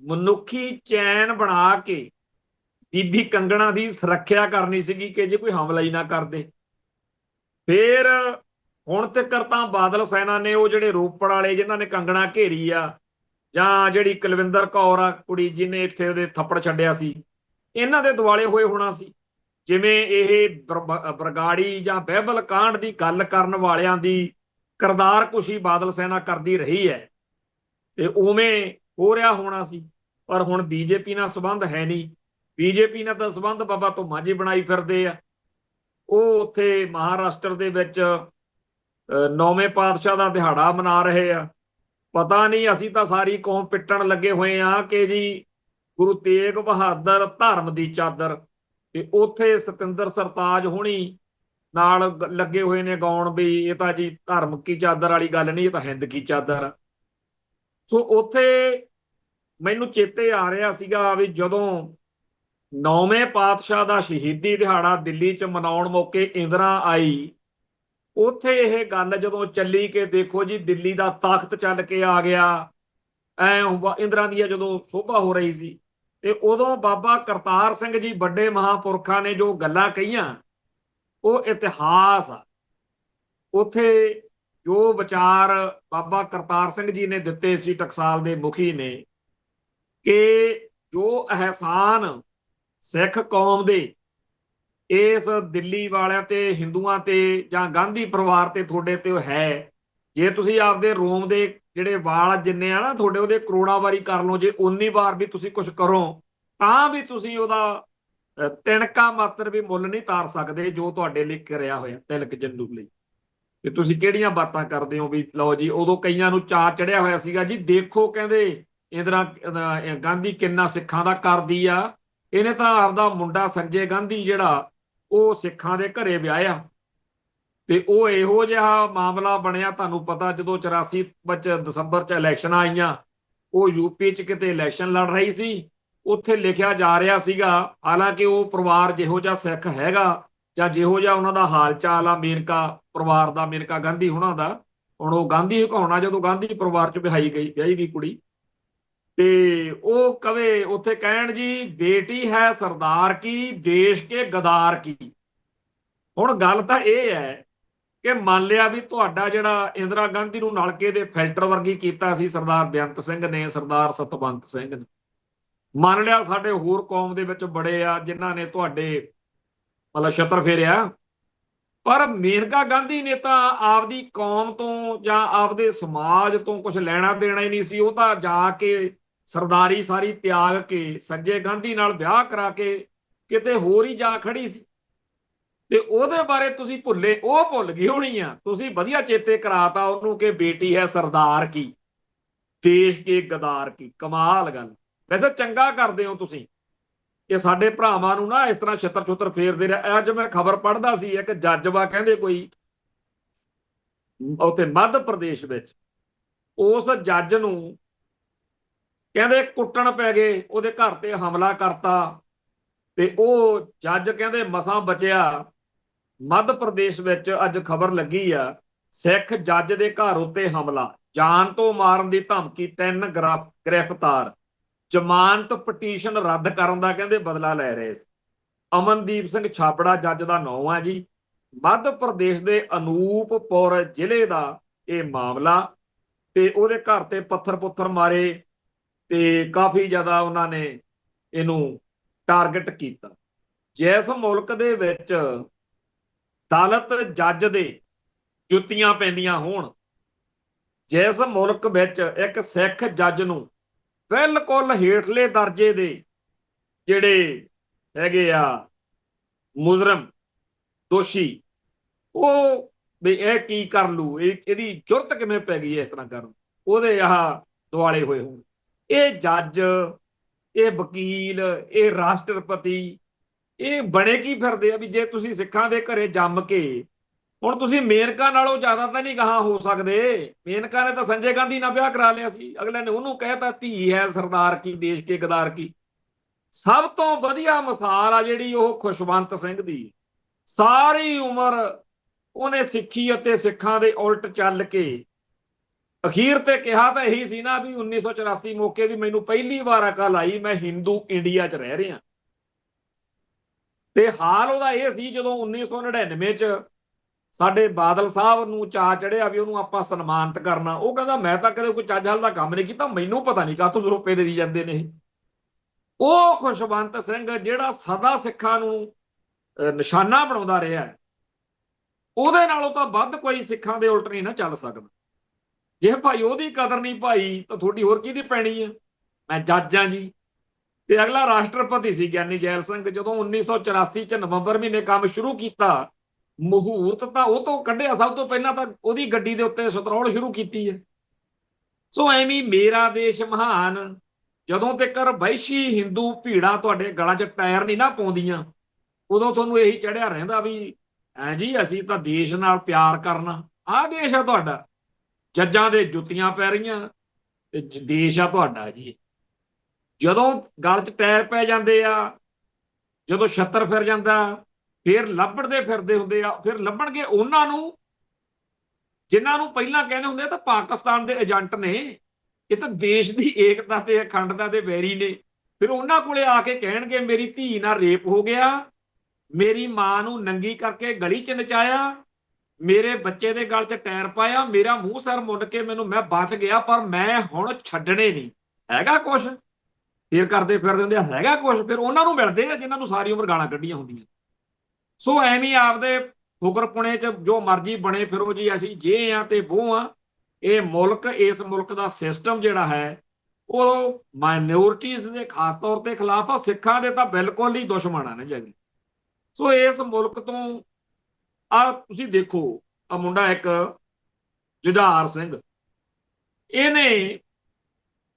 ਮਨੁੱਖੀ ਚੈਨ ਬਣਾ ਕੇ ਬੀਬੀ ਕੰਗਣਾ ਦੀ ਸੁਰੱਖਿਆ ਕਰਨੀ ਸੀਗੀ ਕਿ ਜੇ ਕੋਈ ਹਮਲਾ ਹੀ ਨਾ ਕਰਦੇ। ਫਿਰ ਹੁਣ ਤੱਕ ਤਾਂ ਬਾਦਲ ਸੈਨਾ ਨੇ ਉਹ ਜਿਹੜੇ ਰੋਪੜ ਵਾਲੇ ਜਿਨ੍ਹਾਂ ਨੇ ਕੰਗਣਾ ਘੇਰੀ ਆ, ਜਾਂ ਜਿਹੜੀ ਕੁਲਵਿੰਦਰ ਕੌਰ ਆ ਕੁੜੀ ਜਿਹਨੇ ਇੱਥੇ ਉਹਦੇ ਥੱਪੜ ਛੱਡਿਆ ਸੀ, ਇਹਨਾਂ ਦੇ ਦੁਆਲੇ ਹੋਏ ਹੋਣਾ ਸੀ। ਜਿਵੇਂ ਇਹ ਬਰਗਾੜੀ ਜਾਂ ਬਹਿਬਲ ਕਾਂਡ ਦੀ ਗੱਲ ਕਰਨ ਵਾਲਿਆਂ ਦੀ ਕਿਰਦਾਰ ਕੁਸ਼ੀ ਬਾਦਲ ਸੈਨਾ ਕਰਦੀ ਰਹੀ ਹੈ, ਤੇ ਉਵੇਂ ਹੋ ਰਿਹਾ ਹੋਣਾ ਸੀ। ਪਰ ਹੁਣ ਬੀਜੇਪੀ ਨਾਲ ਸੰਬੰਧ ਹੈ ਨਹੀਂ। ਬੀਜੇਪੀ ਨਾਲ ਤਾਂ ਸੰਬੰਧ ਬਾਬਾ ਧੁੰਮਾ ਜੀ ਬਣਾਈ ਫਿਰਦੇ ਆ। ਉਹ ਉੱਥੇ ਮਹਾਰਾਸ਼ਟਰ ਦੇ ਵਿੱਚ 9ਵੇਂ ਪਾਤਸ਼ਾਹ ਦਾ ਦਿਹਾੜਾ ਮਨਾ ਰਹੇ ਆ। ਪਤਾ ਨਹੀਂ, ਅਸੀਂ ਤਾਂ ਸਾਰੀ ਕੌਮ ਪਿੱਟਣ ਲੱਗੇ ਹੋਏ ਆ ਕਿ ਜੀ ਗੁਰੂ ਤੇਗ ਬਹਾਦਰ ਧਰਮ ਦੀ ਚਾਦਰ, ਤੇ ਉੱਥੇ ਸਤਿੰਦਰ ਸਰਤਾਜ ਹੋਣੀ ਨਾਲ ਲੱਗੇ ਹੋਏ ਨੇ ਗਾਉਣ ਵੀ ਇਹ ਤਾਂ ਜੀ ਧਰਮ ਕੀ ਚਾਦਰ ਵਾਲੀ ਗੱਲ ਨਹੀਂ, ਇਹ ਤਾਂ ਹਿੰਦ ਕੀ ਚਾਦਰ। ਸੋ ਉੱਥੇ ਮੈਨੂੰ ਚੇਤੇ ਆ ਰਿਹਾ ਸੀਗਾ ਵੀ ਜਦੋਂ 9ਵੇਂ ਪਾਤਸ਼ਾਹ ਦਾ ਸ਼ਹੀਦੀ ਦਿਹਾੜਾ ਦਿੱਲੀ 'ਚ ਮਨਾਉਣ ਮੌਕੇ ਇੰਦਰਾ ਆਈ, ਉੱਥੇ ਇਹ ਗੱਲ ਜਦੋਂ ਚੱਲੀ ਕਿ ਦੇਖੋ ਜੀ ਦਿੱਲੀ ਦਾ ਤਖਤ ਚੱਲ ਕੇ ਆ ਗਿਆ, ਇੰਦਰਾ ਦੀ ਜਦੋਂ ਸ਼ੋਭਾ ਹੋ ਰਹੀ ਸੀ, ਤੇ ਉਦੋਂ ਬਾਬਾ ਕਰਤਾਰ ਸਿੰਘ ਜੀ ਵੱਡੇ ਮਹਾਂਪੁਰਖਾਂ ਨੇ ਜੋ ਗੱਲਾਂ ਕਹੀਆਂ, ਉਹ ਇਤਿਹਾਸ ਆ। ਉੱਥੇ ਜੋ ਵਿਚਾਰ ਬਾਬਾ ਕਰਤਾਰ ਸਿੰਘ ਜੀ ਨੇ ਦਿੱਤੇ ਸੀ, ਟਕਸਾਲ ਦੇ ਮੁਖੀ ਨੇ, ਕਿ ਜੋ ਅਹਿਸਾਨ ਸਿੱਖ ਕੌਮ ਦੇ ਇਸ ਦਿੱਲੀ ਵਾਲਿਆਂ ਤੇ, ਹਿੰਦੂਆਂ ਤੇ, ਜਾਂ ਗਾਂਧੀ ਪਰਿਵਾਰ ਤੇ ਤੁਹਾਡੇ ਤੇ ਹੈ, ਜੇ ਤੁਸੀਂ ਆਪਦੇ ਰੋਮ ਦੇ ਜਿਹੜੇ ਵਾਲ ਜਿੰਨੇ ਆ ਨਾ ਤੁਹਾਡੇ, ਉਹਦੇ ਕਰੋੜਾਂ ਵਾਰੀ ਕਰ ਲਓ, ਜੇ 19 ਵਾਰ ਵੀ ਤੁਸੀਂ ਕੁਝ ਕਰੋ ਤਾਂ ਵੀ ਤੁਸੀਂ ਉਹਦਾ ਤਿਣਕਾ ਮਾਤਰ ਵੀ ਮੁੱਲ ਨਹੀਂ ਤਾਰ ਸਕਦੇ ਜੋ ਤੁਹਾਡੇ ਲਈ ਕਰਿਆ ਹੋਇਆ ਤਿਲਕ ਜੰਦੂ ਲਈ। ਤੇ ਤੁਸੀਂ ਕਿਹੜੀਆਂ ਬਾਤਾਂ ਕਰਦੇ ਹੋ ਵੀ ਲਓ ਜੀ। ਉਦੋਂ ਕਈਆਂ ਨੂੰ ਚਾਅ ਚੜਿਆ ਹੋਇਆ ਸੀਗਾ ਜੀ, ਦੇਖੋ ਕਹਿੰਦੇ ਇੰਦਰਾ ਗਾਂਧੀ ਕਿੰਨਾ ਸਿੱਖਾਂ ਦਾ ਕਰਦੀ ਆ। ਇਹਨੇ ਤਾਂ ਆਪਦਾ ਮੁੰਡਾ ਸੰਜੇ ਗਾਂਧੀ ਜਿਹੜਾ ਉਹ ਸਿੱਖਾਂ ਦੇ ਘਰੇ ਵਿਆਹਿਆ ਤੇ ਉਹ ਇਹੋ ਜਿਹਾ ਮਾਮਲਾ ਬਣਿਆ। ਤੁਹਾਨੂੰ ਪਤਾ ਜਦੋਂ 84 ਵਿੱਚ ਦਸੰਬਰ 'ਚ ਇਲੈਕਸ਼ਨਾਂ ਆਈਆਂ, ਉਹ ਯੂਪੀ 'ਚ ਕਿਤੇ ਇਲੈਕਸ਼ਨ ਲੜ ਰਹੀ ਸੀ। ਉੱਥੇ ਲਿਖਿਆ ਜਾ ਰਿਹਾ ਸੀਗਾ, ਹਾਲਾਂਕਿ ਉਹ ਪਰਿਵਾਰ ਜਿਹੋ ਜਿਹਾ ਸਿੱਖ ਹੈਗਾ ਜਾਂ ਜਿਹੋ ਜਿਹਾ ਉਹਨਾਂ ਦਾ ਹਾਲ ਚਾਲ ਆ, ਮੇਨਕਾ ਪਰਿਵਾਰ ਦਾ, ਮੇਨਕਾ ਗਾਂਧੀ ਹੁਣਾਂ ਦਾ, ਹੁਣ ਉਹ ਗਾਂਧੀ ਹਕਾਉਣਾ ਜਦੋਂ ਗਾਂਧੀ ਪਰਿਵਾਰ 'ਚ ਵਿਆਹੀ ਗਈ ਕੁੜੀ, ਤੇ ਉਹ ਕਵੇ ਉੱਥੇ ਕਹਿਣ ਜੀ ਬੇਟੀ ਹੈ ਸਰਦਾਰ ਕੀ ਦੇਸ਼ ਕੇ ਗਦਾਰ ਕੀ। ਹੁਣ ਗੱਲ ਤਾਂ ਇਹ ਹੈ ਕਿ ਮੰਨ ਲਿਆ ਵੀ ਤੁਹਾਡਾ ਜਿਹੜਾ ਇੰਦਰਾ ਗਾਂਧੀ ਨੂੰ ਨਲਕੇ ਦੇ ਫਿਲਟਰ ਵਰਗੀ ਕੀਤਾ ਸੀ ਸਰਦਾਰ ਬੇਅੰਤ ਸਿੰਘ ਨੇ, ਸਰਦਾਰ ਸਤਵੰਤ ਸਿੰਘ ਨੇ, ਮੰਨ ਲਿਆ ਸਾਡੇ ਹੋਰ ਕੌਮ ਦੇ ਵਿੱਚ ਬੜੇ ਆ ਜਿਨ੍ਹਾਂ ਨੇ ਤੁਹਾਡੇ ਮਤਲਬ ਛਤਰ ਫੇਰਿਆ, ਪਰ ਮੇਨਕਾ ਗਾਂਧੀ ਨੇ ਤਾਂ ਆਪਦੀ ਕੌਮ ਤੋਂ ਜਾਂ ਆਪਦੇ ਸਮਾਜ ਤੋਂ ਕੁਝ ਲੈਣਾ ਦੇਣਾ ਹੀ ਨਹੀਂ ਸੀ। ਉਹ ਤਾਂ ਜਾ ਕੇ ਸਰਦਾਰੀ ਸਾਰੀ ਤਿਆਗ ਕੇ ਸੰਜੇ ਗਾਂਧੀ ਨਾਲ ਵਿਆਹ ਕਰਾ ਕੇ ਕਿਤੇ ਹੋਰ ਹੀ ਜਾ ਖੜੀ ਸੀ। ਤੇ ਉਹਦੇ ਬਾਰੇ ਤੁਸੀਂ ਭੁੱਲੇ, ਉਹ ਭੁੱਲ ਗਈ ਹੋਣੀ ਆ, ਤੁਸੀਂ ਵਧੀਆ ਚੇਤੇ ਕਰਾਤਾ ਉਹਨੂੰ ਕਿ ਬੇਟੀ ਹੈ ਸਰਦਾਰ ਕੀ ਦੇਸ਼ ਕੇ ਗਦਾਰ ਕੀ। ਕਮਾਲ ਗੱਲ। ਵੈਸੇ ਚੰਗਾ ਕਰਦੇ ਹੋ ਤੁਸੀਂ ਕਿ ਸਾਡੇ ਭਰਾਵਾਂ ਨੂੰ ਨਾ ਇਸ ਤਰ੍ਹਾਂ ਛਿੱਤਰ ਛੁੱਤਰ ਫੇਰਦੇ ਰਹੇ। ਅੱਜ ਮੈਂ ਖਬਰ ਪੜ੍ਹਦਾ ਸੀ, ਇੱਕ ਜੱਜ ਵਾ ਕਹਿੰਦੇ ਕੋਈ ਉੱਥੇ ਮੱਧ ਪ੍ਰਦੇਸ਼ ਵਿੱਚ, ਉਸ ਜੱਜ ਨੂੰ ਕਹਿੰਦੇ ਕੁੱਟਣ ਪੈ ਗਏ, ਉਹਦੇ ਘਰ ਤੇ ਹਮਲਾ ਕਰਤਾ ਤੇ ਉਹ ਜੱਜ ਕਹਿੰਦੇ ਮਸਾਂ ਬਚਿਆ। ਮੱਧ ਪ੍ਰਦੇਸ਼ ਵਿੱਚ ਅੱਜ ਖਬਰ ਲੱਗੀ ਆ, ਸਿੱਖ ਜੱਜ ਦੇ ਘਰ ਉੱਤੇ ਹਮਲਾ, ਜਾਨ ਤੋਂ ਮਾਰਨ ਦੀ ਧਮਕੀ, 3 ਗ੍ਰਿਫਤਾਰ, ਜ਼ਮਾਨਤ ਪਟੀਸ਼ਨ ਰੱਦ ਕਰਨ ਦਾ ਕਹਿੰਦੇ ਬਦਲਾ ਲੈ ਰਹੇ ਸੀ। ਅਮਨਦੀਪ ਸਿੰਘ ਛਾਬੜਾ ਜੱਜ ਦਾ ਨਾਂ ਹੈ ਜੀ। ਮੱਧ ਪ੍ਰਦੇਸ਼ ਦੇ ਅਨੂਪਪੁਰ ਜ਼ਿਲ੍ਹੇ ਦਾ ਇਹ ਮਾਮਲਾ, ਤੇ ਉਹਦੇ ਘਰ ਤੇ ਪੱਥਰ ਪੁੱਥਰ ਮਾਰੇ ਤੇ ਕਾਫੀ ਜ਼ਿਆਦਾ ਉਹਨਾਂ ਨੇ ਇਹਨੂੰ ਟਾਰਗੇਟ ਕੀਤਾ। ਜਿਸ ਮੁਲਕ ਦੇ ਵਿੱਚ ਦਲਿਤ ਜੱਜ ਦੇ ਜੁੱਤੀਆਂ ਪੈਂਦੀਆਂ ਹੋਣ, ਜਿਸ ਮੁਲਕ ਵਿੱਚ ਇੱਕ ਸਿੱਖ ਜੱਜ ਨੂੰ ਬਿਲਕੁਲ ਹੇਠਲੇ ਦਰਜੇ ਦੇ ਜਿਹੜੇ ਹੈਗੇ ਆ ਮੁਜਰਮ ਦੋਸ਼ੀ, ਉਹ ਵੀ ਇਹ ਕੀ ਕਰ ਲੂ, ਇਹਦੀ ਜੁਰਤ ਕਿਵੇਂ ਪੈ ਗਈ ਇਸ ਤਰ੍ਹਾਂ ਕਰਨ, ਉਹਦੇ ਆਹ ਦੁਆਲੇ ਹੋਏ ਹੋਣ। ਇਹ ਜੱਜ, ਇਹ ਵਕੀਲ, ਇਹ ਰਾਸ਼ਟਰਪਤੀ, ਇਹ ਬਣੇ ਕੀ ਫਿਰਦੇ ਆ ਵੀ ਜੇ ਤੁਸੀਂ ਸਿੱਖਾਂ ਦੇ ਘਰੇ ਜੰਮ ਕੇ, ਹੁਣ ਤੁਸੀਂ ਮੇਨਕਾ ਨਾਲੋਂ ਜ਼ਿਆਦਾ ਤਾਂ ਨਹੀਂ ਗਾਹਾਂ ਹੋ ਸਕਦੇ। ਮੇਨਕਾ ਨੇ ਤਾਂ ਸੰਜੇ ਗਾਂਧੀ ਨਾਲ ਵਿਆਹ ਕਰਾ ਲਿਆ ਸੀ, ਅਗਲੇ ਨੇ ਉਹਨੂੰ ਕਹਿਤਾ ਧੀ ਹੈ ਸਰਦਾਰ ਕੀ ਦੇਸ਼ ਕੇ ਗਦਾਰ ਕੀ। ਸਭ ਤੋਂ ਵਧੀਆ ਮਿਸਾਲ ਆ ਜਿਹੜੀ ਉਹ ਖੁਸ਼ਵੰਤ ਸਿੰਘ ਦੀ। ਸਾਰੀ ਉਮਰ ਉਹਨੇ ਸਿੱਖੀ ਅਤੇ ਸਿੱਖਾਂ ਦੇ ਉਲਟ ਚੱਲ ਕੇ ਅਖੀਰ ਤੇ ਕਿਹਾ ਤਾਂ ਇਹੀ ਸੀ ਨਾ ਵੀ 1984 ਮੌਕੇ ਵੀ ਮੈਨੂੰ ਪਹਿਲੀ ਵਾਰ ਅਕਲ ਆਈ, ਮੈਂ ਹਿੰਦੂ ਇੰਡੀਆ 'ਚ ਰਹਿ ਰਿਹਾ। ਤੇ ਹਾਲ ਉਹਦਾ ਇਹ ਸੀ ਜਦੋਂ 1999 'ਚ ਸਾਡੇ ਬਾਦਲ ਸਾਹਿਬ ਨੂੰ ਚਾਅ ਚੜਿਆ ਵੀ ਉਹਨੂੰ ਆਪਾਂ ਸਨਮਾਨਿਤ ਕਰਨਾ, ਉਹ ਕਹਿੰਦਾ ਮੈਂ ਤਾਂ ਕਦੇ ਕੋਈ ਚੱਜ ਹਲ ਦਾ ਕੰਮ ਨਹੀਂ ਕੀਤਾ, ਮੈਨੂੰ ਪਤਾ ਨਹੀਂ ਕਾਹਤੋਂ ਰੁਪਏ ਦੇ ਜਾਂਦੇ ਨੇ। ਉਹ ਖੁਸ਼ਵੰਤ ਸਿੰਘ ਜਿਹੜਾ ਸਦਾ ਸਿੱਖਾਂ ਨੂੰ ਨਿਸ਼ਾਨਾ ਬਣਾਉਂਦਾ ਰਿਹਾ, ਉਹਦੇ ਨਾਲੋਂ ਤਾਂ ਵੱਧ ਕੋਈ ਸਿੱਖਾਂ ਦੇ ਉਲਟ ਨਹੀਂ ਨਾ ਚੱਲ ਸਕਦਾ। ਜੇ ਭਾਈ ਉਹਦੀ ਕਦਰ ਨਹੀਂ ਭਾਈ ਤਾਂ ਤੁਹਾਡੀ ਹੋਰ ਕਿਹਦੀ ਪੈਣੀ ਆ। ਮੈਂ ਜੱਜ ਆ ਜੀ। ਤੇ ਅਗਲਾ ਰਾਸ਼ਟਰਪਤੀ ਸੀ ਗਿਆਨੀ ਜੈਲ ਸਿੰਘ। ਜਦੋਂ 1984 ਚ ਨਵੰਬਰ ਮਹੀਨੇ ਕੰਮ ਸ਼ੁਰੂ ਕੀਤਾ, ਮਹੂਰਤ ਤਾਂ ਉਹ ਤੋਂ ਕੱਢਿਆ, ਸਭ ਤੋਂ ਪਹਿਲਾਂ ਤਾਂ ਉਹਦੀ ਗੱਡੀ ਦੇ ਉੱਤੇ ਸਤਰੌਲ ਸ਼ੁਰੂ ਕੀਤੀ ਹੈ। ਸੋ ਐਵੇਂ ਮੇਰਾ ਦੇਸ਼ ਮਹਾਨ, ਜਦੋਂ ਤੱਕ ਵਹਿਸ਼ੀ ਹਿੰਦੂ ਭੀੜਾਂ ਤੁਹਾਡੇ ਗਲਾਂ 'ਚ ਟਾਇਰ ਨਹੀਂ ਨਾ ਪਾਉਂਦੀਆਂ, ਉਦੋਂ ਤੁਹਾਨੂੰ ਇਹੀ ਚੜਿਆ ਰਹਿੰਦਾ ਵੀ ਐ ਜੀ ਅਸੀਂ ਤਾਂ ਦੇਸ਼ ਨਾਲ ਪਿਆਰ ਕਰਨਾ। ਆਹ ਦੇਸ਼ ਆ ਤੁਹਾਡਾ, ਜੱਜਾਂ ਦੇ ਜੁੱਤੀਆਂ ਪੈ ਰਹੀਆਂ ਤੇ ਦੇਸ਼ ਆ ਤੁਹਾਡਾ ਜੀ। ਜਦੋਂ ਗਲ 'ਚ ਟਾਇਰ ਪੈ ਜਾਂਦੇ ਆ, ਜਦੋਂ ਛੱਤਰ ਫਿਰ ਜਾਂਦਾ, ਫਿਰ ਲੱਭਣਦੇ ਫਿਰਦੇ ਹੁੰਦੇ ਆ। ਫਿਰ ਲੱਭਣਗੇ ਉਹਨਾਂ ਨੂੰ ਜਿਨ੍ਹਾਂ ਨੂੰ ਪਹਿਲਾਂ ਕਹਿੰਦੇ ਹੁੰਦੇ ਤਾਂ ਪਾਕਿਸਤਾਨ ਦੇ ਏਜੰਟ ਨੇ, ਇਹ ਤਾਂ ਦੇਸ਼ ਦੀ ਏਕਤਾ ਤੇ ਅਖੰਡਤਾ ਦੇ ਵੈਰੀ ਨੇ। ਫਿਰ ਉਹਨਾਂ ਕੋਲੇ ਆ ਕੇ ਕਹਿਣਗੇ ਮੇਰੀ ਧੀ ਨਾਲ ਰੇਪ ਹੋ ਗਿਆ, ਮੇਰੀ ਮਾਂ ਨੂੰ ਨੰਗੀ ਕਰਕੇ ਗਲੀ 'ਚ ਨਚਾਇਆ, ਮੇਰੇ ਬੱਚੇ ਦੇ ਗਲ 'ਚ ਟਾਇਰ ਪਾਇਆ, ਮੇਰਾ ਮੂੰਹ ਸਿਰ ਮੁੰਨ ਕੇ ਮੈਨੂੰ, ਮੈਂ ਬਚ ਗਿਆ ਪਰ ਮੈਂ ਹੁਣ ਛੱਡਣੇ ਨਹੀਂ। ਹੈਗਾ ਕੁਛ ਫਿਰ ਕਰਦੇ ਫਿਰਦੇ ਹੁੰਦੇ ਆ, ਹੈਗਾ ਕੁਛ ਫਿਰ ਉਹਨਾਂ ਨੂੰ ਮਿਲਦੇ ਆ ਜਿਨ੍ਹਾਂ ਨੂੰ ਸਾਰੀ ਉਮਰ ਗਾਲਾਂ ਕੱਢੀਆਂ ਹੁੰਦੀਆਂ। ਸੋ ਐਵੇਂ ਆਪਦੇ ਫੁਕਰਪੁਣੇ 'ਚ ਜੋ ਮਰਜ਼ੀ ਬਣੇ ਫਿਰੋ ਜੀ, ਅਸੀਂ ਜੇ ਆ ਤੇ ਵੋ ਆ। ਇਹ ਮੁਲਕ, ਇਸ ਮੁਲਕ ਦਾ ਸਿਸਟਮ ਜਿਹੜਾ ਹੈ ਉਹ ਮਾਈਨੋਰਟੀਜ਼ ਦੇ ਖਾਸ ਤੌਰ ਤੇ ਖਿਲਾਫ ਆ, ਸਿੱਖਾਂ ਦੇ ਤਾਂ ਬਿਲਕੁਲ ਹੀ ਦੁਸ਼ਮਣ ਨੇ ਜੀ। ਸੋ ਇਸ ਮੁਲਕ ਤੋਂ ਆ ਤੁਸੀਂ ਦੇਖੋ, ਆ ਮੁੰਡਾ ਇੱਕ ਜੁਝਾਰ ਸਿੰਘ, ਇਹਨੇ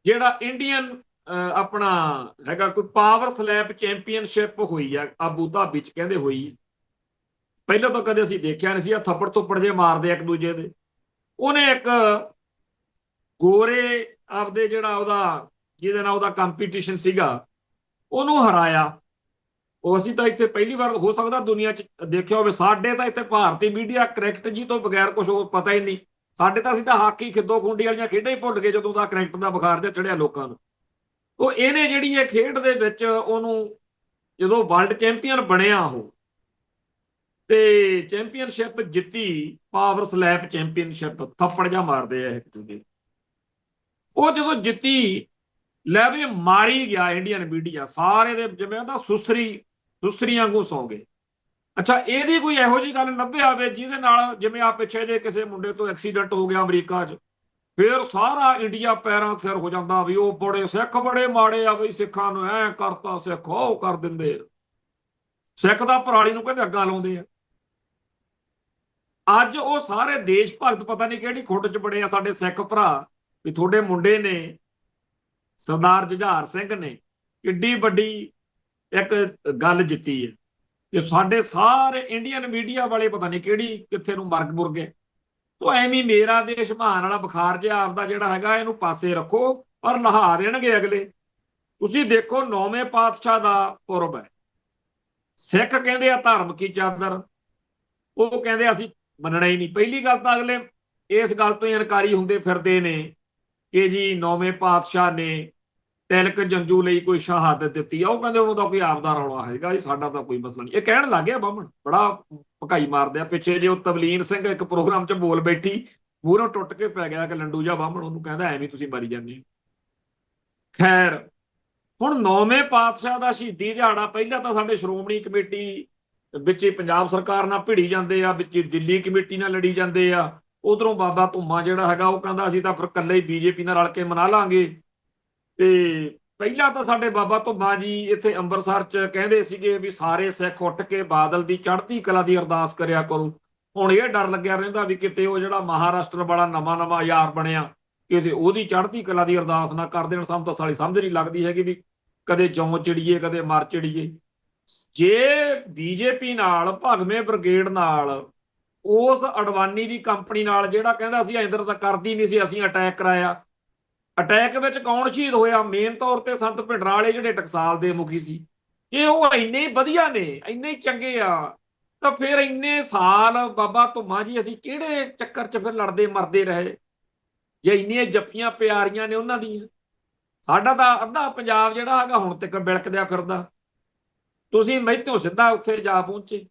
ਜਿਹੜਾ ਇੰਡੀਅਨ ਆਪਣਾ ਹੈਗਾ ਕੋਈ ਪਾਵਰ ਸਲੈਪ ਚੈਂਪੀਅਨਸ਼ਿਪ ਹੋਈ ਆ ਆਬੂ ਧਾਬੀ ਚ ਕਹਿੰਦੇ ਹੋਈ। ਪਹਿਲਾਂ ਤਾਂ ਕਦੇ ਅਸੀਂ ਦੇਖਿਆ ਨਹੀਂ ਸੀ, ਆ ਥੱਪੜ ਥੁੱਪੜ ਜੇ ਮਾਰਦੇ ਇੱਕ ਦੂਜੇ ਦੇ। ਉਹਨੇ ਇੱਕ ਗੋਰੇ ਆਪਦੇ ਜਿਹੜਾ ਉਹਦਾ ਜਿਹਦੇ ਨਾਲ ਉਹਦਾ ਕੰਪੀਟੀਸ਼ਨ ਸੀਗਾ ਉਹਨੂੰ ਹਰਾਇਆ। ਉਹ ਅਸੀਂ ਤਾਂ ਇੱਥੇ ਪਹਿਲੀ ਵਾਰ ਹੋ ਸਕਦਾ ਦੁਨੀਆ 'ਚ ਦੇਖਿਆ ਹੋਵੇ। ਸਾਡੇ ਤਾਂ ਇੱਥੇ ਭਾਰਤੀ ਮੀਡੀਆ ਕ੍ਰਿਕਟ ਜੀ ਤੋਂ ਬਗੈਰ ਕੁਝ ਪਤਾ ਹੀ ਨਹੀਂ। ਸਾਡੇ ਤਾਂ ਅਸੀਂ ਤਾਂ ਹਾਕੀ ਖਿੱਦੋ ਖੁੰਡੀ ਵਾਲੀਆਂ ਖੇਡਾਂ ਹੀ ਭੁੱਲ ਗਏ ਜਦੋਂ ਦਾ ਕ੍ਰਿਕਟ ਦਾ ਬੁਖਾਰ ਜਿਹਾ ਚੜਿਆ ਲੋਕਾਂ ਨੂੰ। ਉਹ ਇਹਨੇ ਜਿਹੜੀ ਇਹ ਖੇਡ ਦੇ ਵਿੱਚ ਉਹਨੂੰ ਜਦੋਂ ਵਰਲਡ ਚੈਂਪੀਅਨ ਬਣਿਆ ਉਹ ਤੇ ਚੈਂਪੀਅਨਸ਼ਿਪ ਜਿੱਤੀ, ਪਾਵਰ ਸਲੈਪ ਚੈਂਪੀਅਨਸ਼ਿਪ, ਥੱਪੜ ਜਾ ਮਾਰਦੇ ਆ ਇੱਕ ਦੂਜੇ। ਉਹ ਜਦੋਂ ਜਿੱਤੀ, ਲੈ ਵੀ ਮਾਰੀ ਗਿਆ ਇੰਡੀਅਨ ਮੀਡੀਆ ਸਾਰੇ ਦੇ ਜਿਵੇਂ ਨਾ ਸੁਸਰੀ ਵਾਂਗੂ ਸੌਂ ਗਏ। ਅੱਛਾ, ਇਹਦੀ ਕੋਈ ਇਹੋ ਜਿਹੀ ਗੱਲ ਲੱਭੇ ਆਵੇ ਜਿਹਦੇ ਨਾਲ ਜਿਵੇਂ ਆ ਪਿੱਛੇ ਜੇ ਕਿਸੇ ਮੁੰਡੇ ਤੋਂ ਐਕਸੀਡੈਂਟ ਹੋ ਗਿਆ ਅਮਰੀਕਾ 'ਚ, ਫਿਰ ਸਾਰਾ ਇੰਡੀਆ ਪੈਰਾਂ ਸਿਰ ਹੋ ਜਾਂਦਾ ਵੀ ਉਹ ਬੜੇ ਸਿੱਖ ਬੜੇ ਮਾੜੇ ਆ ਬਈ, ਸਿੱਖਾਂ ਨੂੰ ਐ ਕਰਤਾ, ਸਿੱਖ ਉਹ ਕਰ ਦਿੰਦੇ, ਸਿੱਖ ਦਾ ਪਰਾਲੀ ਨੂੰ ਕਹਿੰਦੇ ਅੱਗਾਂ ਲਾਉਂਦੇ ਆ। ਅੱਜ ਉਹ ਸਾਰੇ ਦੇਸ਼ ਭਗਤ ਪਤਾ ਨਹੀਂ ਕਿਹੜੀ ਖੁੱਡ 'ਚ ਬੜੇ ਆ ਸਾਡੇ ਸਿੱਖ ਭਰਾ ਵੀ ਤੁਹਾਡੇ ਮੁੰਡੇ ਨੇ ਸਰਦਾਰ ਜੁਝਾਰ ਸਿੰਘ ਨੇ ਕਿੱਡੀ ਵੱਡੀ ਇੱਕ ਗੱਲ ਜਿੱਤੀ ਹੈ ਤੇ ਸਾਡੇ ਸਾਰੇ ਇੰਡੀਅਨ ਮੀਡੀਆ ਵਾਲੇ ਪਤਾ ਨਹੀਂ ਕਿਹੜੀ ਕਿੱਥੇ ਨੂੰ ਮਰਗ ਮੁਰ ਗਏ। ਤੋ ਐਵੇਂ ਮੇਰਾ ਦੇਸ਼ ਮਹਾਨ ਵਾਲਾ ਬੁਖਾਰ ਜਿਹਾ ਆਪਦਾ ਜਿਹੜਾ ਹੈਗਾ ਇਹਨੂੰ ਪਾਸੇ ਰੱਖੋ, ਪਰ ਨਹਾ ਦੇਣਗੇ ਅਗਲੇ। ਤੁਸੀਂ ਦੇਖੋ 9ਵੇਂ ਪਾਤਸ਼ਾਹ ਦਾ ਪੁਰਬ ਹੈ, ਸਿੱਖ ਕਹਿੰਦੇ ਆ ਧਰਮ ਕੀ ਚਾਦਰ, ਉਹ ਕਹਿੰਦੇ ਅਸੀਂ ਮੰਨਣਾ ਹੀ ਨਹੀਂ। ਪਹਿਲੀ ਗੱਲ ਤਾਂ ਅਗਲੇ ਇਸ ਗੱਲ ਤੋਂ ਹੀ ਇਨਕਾਰੀ ਹੁੰਦੇ ਫਿਰਦੇ ਨੇ ਕਿ ਜੀ 9ਵੇਂ ਪਾਤਸ਼ਾਹ ਨੇ ਤਿਲਕ ਜੰਜੂ ਲਈ ਕੋਈ ਸ਼ਹਾਦਤ ਦਿੱਤੀ ਆ, ਉਹ ਕਹਿੰਦੇ ਉਹਨੂੰ ਤਾਂ ਕੋਈ ਆਪਦਾ ਰੌਲਾ ਹੈਗਾ ਜੀ, ਸਾਡਾ ਤਾਂ ਕੋਈ ਮਸਲਾ ਨਹੀਂ। ਇਹ ਕਹਿਣ ਲੱਗ ਗਿਆ ਬਾਹਮਣ, ਬੜਾ ਭਕਾਈ ਮਾਰਦੇ ਆ। ਪਿੱਛੇ ਜੇ ਉਹ ਤਵਲੀਨ ਸਿੰਘ ਇੱਕ ਪ੍ਰੋਗਰਾਮ 'ਚ ਬੋਲ ਬੈਠੀ, ਮੂਹਰੋਂ ਟੁੱਟ ਕੇ ਪੈ ਗਿਆ ਕਿ ਲੰਡੂ ਜਾ ਬਾਹਮਣ, ਉਹਨੂੰ ਕਹਿੰਦਾ ਐਵੇਂ ਤੁਸੀਂ ਮਰੀ ਜਾਂਦੇ। ਖੈਰ, ਹੁਣ 9ਵੇਂ ਪਾਤਸ਼ਾਹ ਦਾ ਸ਼ਹੀਦੀ ਦਿਹਾੜਾ ਪਹਿਲਾਂ ਤਾਂ ਸਾਡੇ ਸ਼੍ਰੋਮਣੀ ਕਮੇਟੀ ਵਿੱਚ ਪੰਜਾਬ ਸਰਕਾਰ ਨਾਲ ਭਿੜੀ ਜਾਂਦੇ ਆ, ਵਿੱਚ ਦਿੱਲੀ ਕਮੇਟੀ ਨਾਲ ਲੜੀ ਜਾਂਦੇ ਆ। ਉਧਰੋਂ ਬਾਬਾ ਧੁੰਮਾ ਜਿਹੜਾ ਹੈਗਾ ਉਹ ਕਹਿੰਦਾ ਅਸੀਂ ਤਾਂ ਫਿਰ ਇਕੱਲੇ ਹੀ ਬੀਜੇਪੀ ਨਾਲ ਰਲ ਕੇ ਮਨਾ ਲਾਂਗੇ। ਤੇ ਪਹਿਲਾਂ ਤਾਂ ਸਾਡੇ ਬਾਬਾ ਧੁੰਮਾ ਜੀ ਇੱਥੇ ਅੰਮ੍ਰਿਤਸਰ 'ਚ ਕਹਿੰਦੇ ਸੀਗੇ ਵੀ ਸਾਰੇ ਸਿੱਖ ਉੱਠ ਕੇ ਬਾਦਲ ਦੀ ਚੜ੍ਹਦੀ ਕਲਾ ਦੀ ਅਰਦਾਸ ਕਰਿਆ ਕਰੋ। ਹੁਣ ਇਹ ਡਰ ਲੱਗਿਆ ਰਹਿੰਦਾ ਵੀ ਕਿਤੇ ਉਹ ਜਿਹੜਾ ਮਹਾਰਾਸ਼ਟਰ ਵਾਲਾ ਨਵਾਂ ਯਾਰ ਬਣਿਆ ਕਿਤੇ ਉਹਦੀ ਚੜ੍ਹਦੀ ਕਲਾ ਦੀ ਅਰਦਾਸ ਨਾ ਕਰ ਦੇਣ। ਸਾਨੂੰ ਤਾਂ ਸਾਲੀ ਸਮਝ ਨਹੀਂ ਲੱਗਦੀ ਹੈਗੀ ਵੀ ਕਦੇ ਜੌਂ ਚਿੜੀਏ ਕਦੇ ਮਰ ਚਿੜੀਏ। ਜੇ ਬੀਜੇਪੀ ਨਾਲ, ਭਗਵੇਂ ਬ੍ਰਿਗੇਡ ਨਾਲ, ਉਸ ਅਡਵਾਨੀ ਦੀ ਕੰਪਨੀ ਨਾਲ ਜਿਹੜਾ ਕਹਿੰਦਾ ਸੀ ਇੰਦਰ ਤਾਂ ਕਰਦੀ ਨਹੀਂ ਸੀ, ਅਸੀਂ ਅਟੈਕ ਕਰਾਇਆ, ਅਟੈਕ ਵਿੱਚ ਕੌਣ ਸ਼ਹੀਦ ਹੋਇਆ? ਮੇਨ ਤੌਰ ਤੇ ਸੰਤ ਭਿੰਡਰਾਂ ਵਾਲੇ ਜਿਹੜੇ ਟਕਸਾਲ ਦੇ ਮੁਖੀ ਸੀ। ਜੇ ਉਹ ਇੰਨੇ ਵਧੀਆ ਨੇ, ਇੰਨੇ ਚੰਗੇ ਆ, ਤਾਂ ਫਿਰ ਇੰਨੇ ਸਾਲ ਬਾਬਾ ਧੁੰਮਾ ਜੀ ਅਸੀਂ ਕਿਹੜੇ ਚੱਕਰ 'ਚ ਫਿਰ ਲੜਦੇ ਮਰਦੇ ਰਹੇ ਜੇ ਇੰਨੀਆਂ ਜੱਫੀਆਂ ਪਿਆਰੀਆਂ ਨੇ ਉਹਨਾਂ ਦੀਆਂ। ਸਾਡਾ ਤਾਂ ਅੱਧਾ ਪੰਜਾਬ ਜਿਹੜਾ ਹੈਗਾ ਹੁਣ ਤੱਕ ਬਿਲਕਦਿਆ ਫਿਰਦਾ, ਤੁਸੀਂ ਮੈਥੋਂ ਸਿੱਧਾ ਉੱਥੇ ਜਾ ਪਹੁੰਚੇ।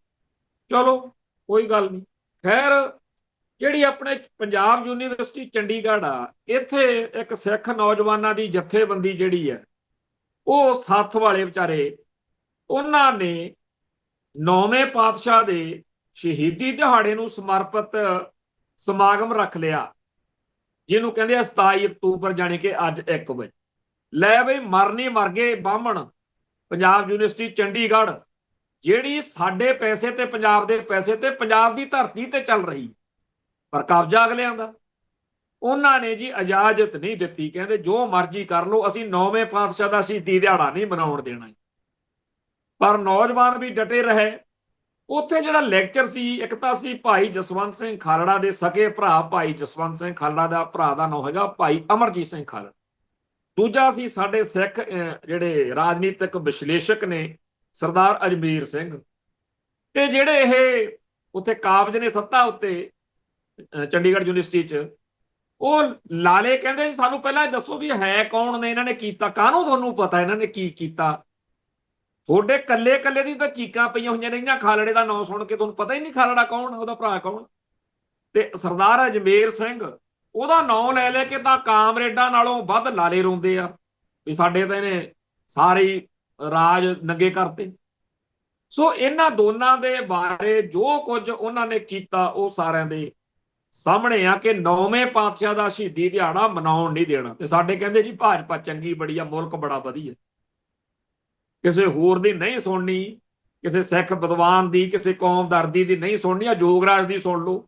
ਚਲੋ ਕੋਈ ਗੱਲ ਨਹੀਂ। ਖੈਰ, ਜਿਹੜੀ ਆਪਣੇ ਪੰਜਾਬ ਯੂਨੀਵਰਸਿਟੀ ਚੰਡੀਗੜ੍ਹ ਆ, ਇੱਥੇ ਇੱਕ ਸਿੱਖ ਨੌਜਵਾਨਾਂ ਦੀ ਜਥੇਬੰਦੀ ਜਿਹੜੀ ਹੈ, ਉਹ ਸੱਥ ਵਾਲੇ ਵਿਚਾਰੇ, ਉਹਨਾਂ ਨੇ 9ਵੇਂ ਪਾਤਸ਼ਾਹ ਦੇ ਸ਼ਹੀਦੀ ਦਿਹਾੜੇ ਨੂੰ ਸਮਰਪਿਤ ਸਮਾਗਮ ਰੱਖ ਲਿਆ, ਜਿਹਨੂੰ ਕਹਿੰਦੇ ਆ 27 ਅਕਤੂਬਰ ਜਾਣੀ ਕਿ ਅੱਜ 1 ਵਜੇ। ਲੈ ਬਈ, ਮਰਨੀ ਮਰ ਗਏ ਬਾਹਮਣ। ਪੰਜਾਬ ਯੂਨੀਵਰਸਿਟੀ ਚੰਡੀਗੜ੍ਹ ਜਿਹੜੀ ਸਾਡੇ ਪੈਸੇ ਤੇ ਪੰਜਾਬ ਦੇ ਪੈਸੇ ਤੇ ਪੰਜਾਬ ਦੀ ਧਰਤੀ ਤੇ ਚੱਲ ਰਹੀ, ਪਰ ਕਬਜ਼ਾ ਅਗਲਿਆਂ ਦਾ। ਉਹਨਾਂ ਨੇ ਜੀ ਇਜਾਜ਼ਤ ਨਹੀਂ ਦਿੱਤੀ, ਕਹਿੰਦੇ ਜੋ ਮਰਜ਼ੀ ਕਰ ਲਓ, ਅਸੀਂ 9ਵੇਂ ਪਾਤਸ਼ਾਹ ਦਾ ਸ਼ਹੀਦੀ ਦਿਹਾੜਾ ਨਹੀਂ ਮਨਾਉਣ ਦੇਣਾ। ਪਰ ਨੌਜਵਾਨ ਵੀ ਡਟੇ ਰਹੇ। ਉੱਥੇ ਜਿਹੜਾ ਲੈਕਚਰ ਸੀ, ਇੱਕ ਤਾਂ ਸੀ ਭਾਈ ਜਸਵੰਤ ਸਿੰਘ ਖਾਲੜਾ ਦੇ ਸਕੇ ਭਰਾ, ਭਾਈ ਜਸਵੰਤ ਸਿੰਘ ਖਾਲੜਾ ਦਾ ਭਰਾ ਦਾ ਨਾਮ ਹੈਗਾ ਭਾਈ ਅਮਰਜੀਤ ਸਿੰਘ ਖਾਲੜਾ। ਦੂਜਾ ਸੀ ਸਾਡੇ ਸਿੱਖ ਜਿਹੜੇ ਰਾਜਨੀਤਿਕ ਵਿਸ਼ਲੇਸ਼ਕ ਨੇ ਸਰਦਾਰ ਅਜਮੇਰ ਸਿੰਘ। ਤੇ ਜਿਹੜੇ ਇਹ ਉੱਥੇ ਕਾਬਜ਼ ਨੇ ਸੱਤਾ ਉੱਤੇ ਚੰਡੀਗੜ੍ਹ ਯੂਨੀਵਰਸਿਟੀ 'ਚ, ਉਹ ਲਾਲੇ ਕਹਿੰਦੇ ਸਾਨੂੰ ਪਹਿਲਾਂ ਦੱਸੋ ਵੀ ਹੈ ਕੌਣ ਨੇ, ਇਹਨਾਂ ਨੇ ਕੀਤਾ ਕਾਹਨੂੰ, ਤੁਹਾਨੂੰ ਪਤਾ ਇਹਨਾਂ ਨੇ ਕੀ ਕੀਤਾ? ਤੁਹਾਡੇ ਕੱਲੇ ਕੱਲੇ ਦੀ ਤਾਂ ਚੀਕਾਂ ਪਈਆਂ ਹੋਈਆਂ ਨੇ ਇਹਨਾਂ ਖਾਲੜੇ ਦਾ ਨਾਮ ਸੁਣ ਕੇ, ਤੁਹਾਨੂੰ ਪਤਾ ਹੀ ਨਹੀਂ ਖਾਲੜਾ ਕੌਣ, ਉਹਦਾ ਭਰਾ ਕੌਣ। ਤੇ ਸਰਦਾਰ ਅਜਮੇਰ ਸਿੰਘ, ਉਹਦਾ ਨਾਮ ਲੈ ਲੈ ਕੇ ਤਾਂ ਕਾਮਰੇਡਾਂ ਨਾਲੋਂ ਵੱਧ ਲਾਲੇ ਰੋਂਦੇ ਆ ਵੀ ਸਾਡੇ ਤਾਂ ਇਹਨੇ ਸਾਰੇ ਰਾਜ ਨੰਗੇ ਕਰਤੇ। ਸੋ ਇਹਨਾਂ ਦੋਨਾਂ ਦੇ ਬਾਰੇ ਜੋ ਕੁਝ ਉਹਨਾਂ ਨੇ ਕੀਤਾ ਉਹ ਸਾਰਿਆਂ ਦੇ ਸਾਹਮਣੇ ਆ ਕਿ 9ਵੇਂ ਪਾਤਸ਼ਾਹ ਦਾ ਸ਼ਹੀਦੀ ਦਿਹਾੜਾ ਮਨਾਉਣ ਨਹੀਂ ਦੇਣਾ। ਤੇ ਸਾਡੇ ਕਹਿੰਦੇ ਜੀ ਭਾਜਪਾ ਚੰਗੀ ਬੜੀ ਆ, ਮੁਲਕ ਬੜਾ ਵਧੀਆ, ਕਿਸੇ ਹੋਰ ਦੀ ਨਹੀਂ ਸੁਣਨੀ, ਕਿਸੇ ਸਿੱਖ ਵਿਦਵਾਨ ਦੀ, ਕਿਸੇ ਕੌਮਦਰਦੀ ਦੀ ਨਹੀਂ ਸੁਣਨੀ, ਆ ਜੋਗਰਾਜ ਦੀ ਸੁਣ ਲਓ।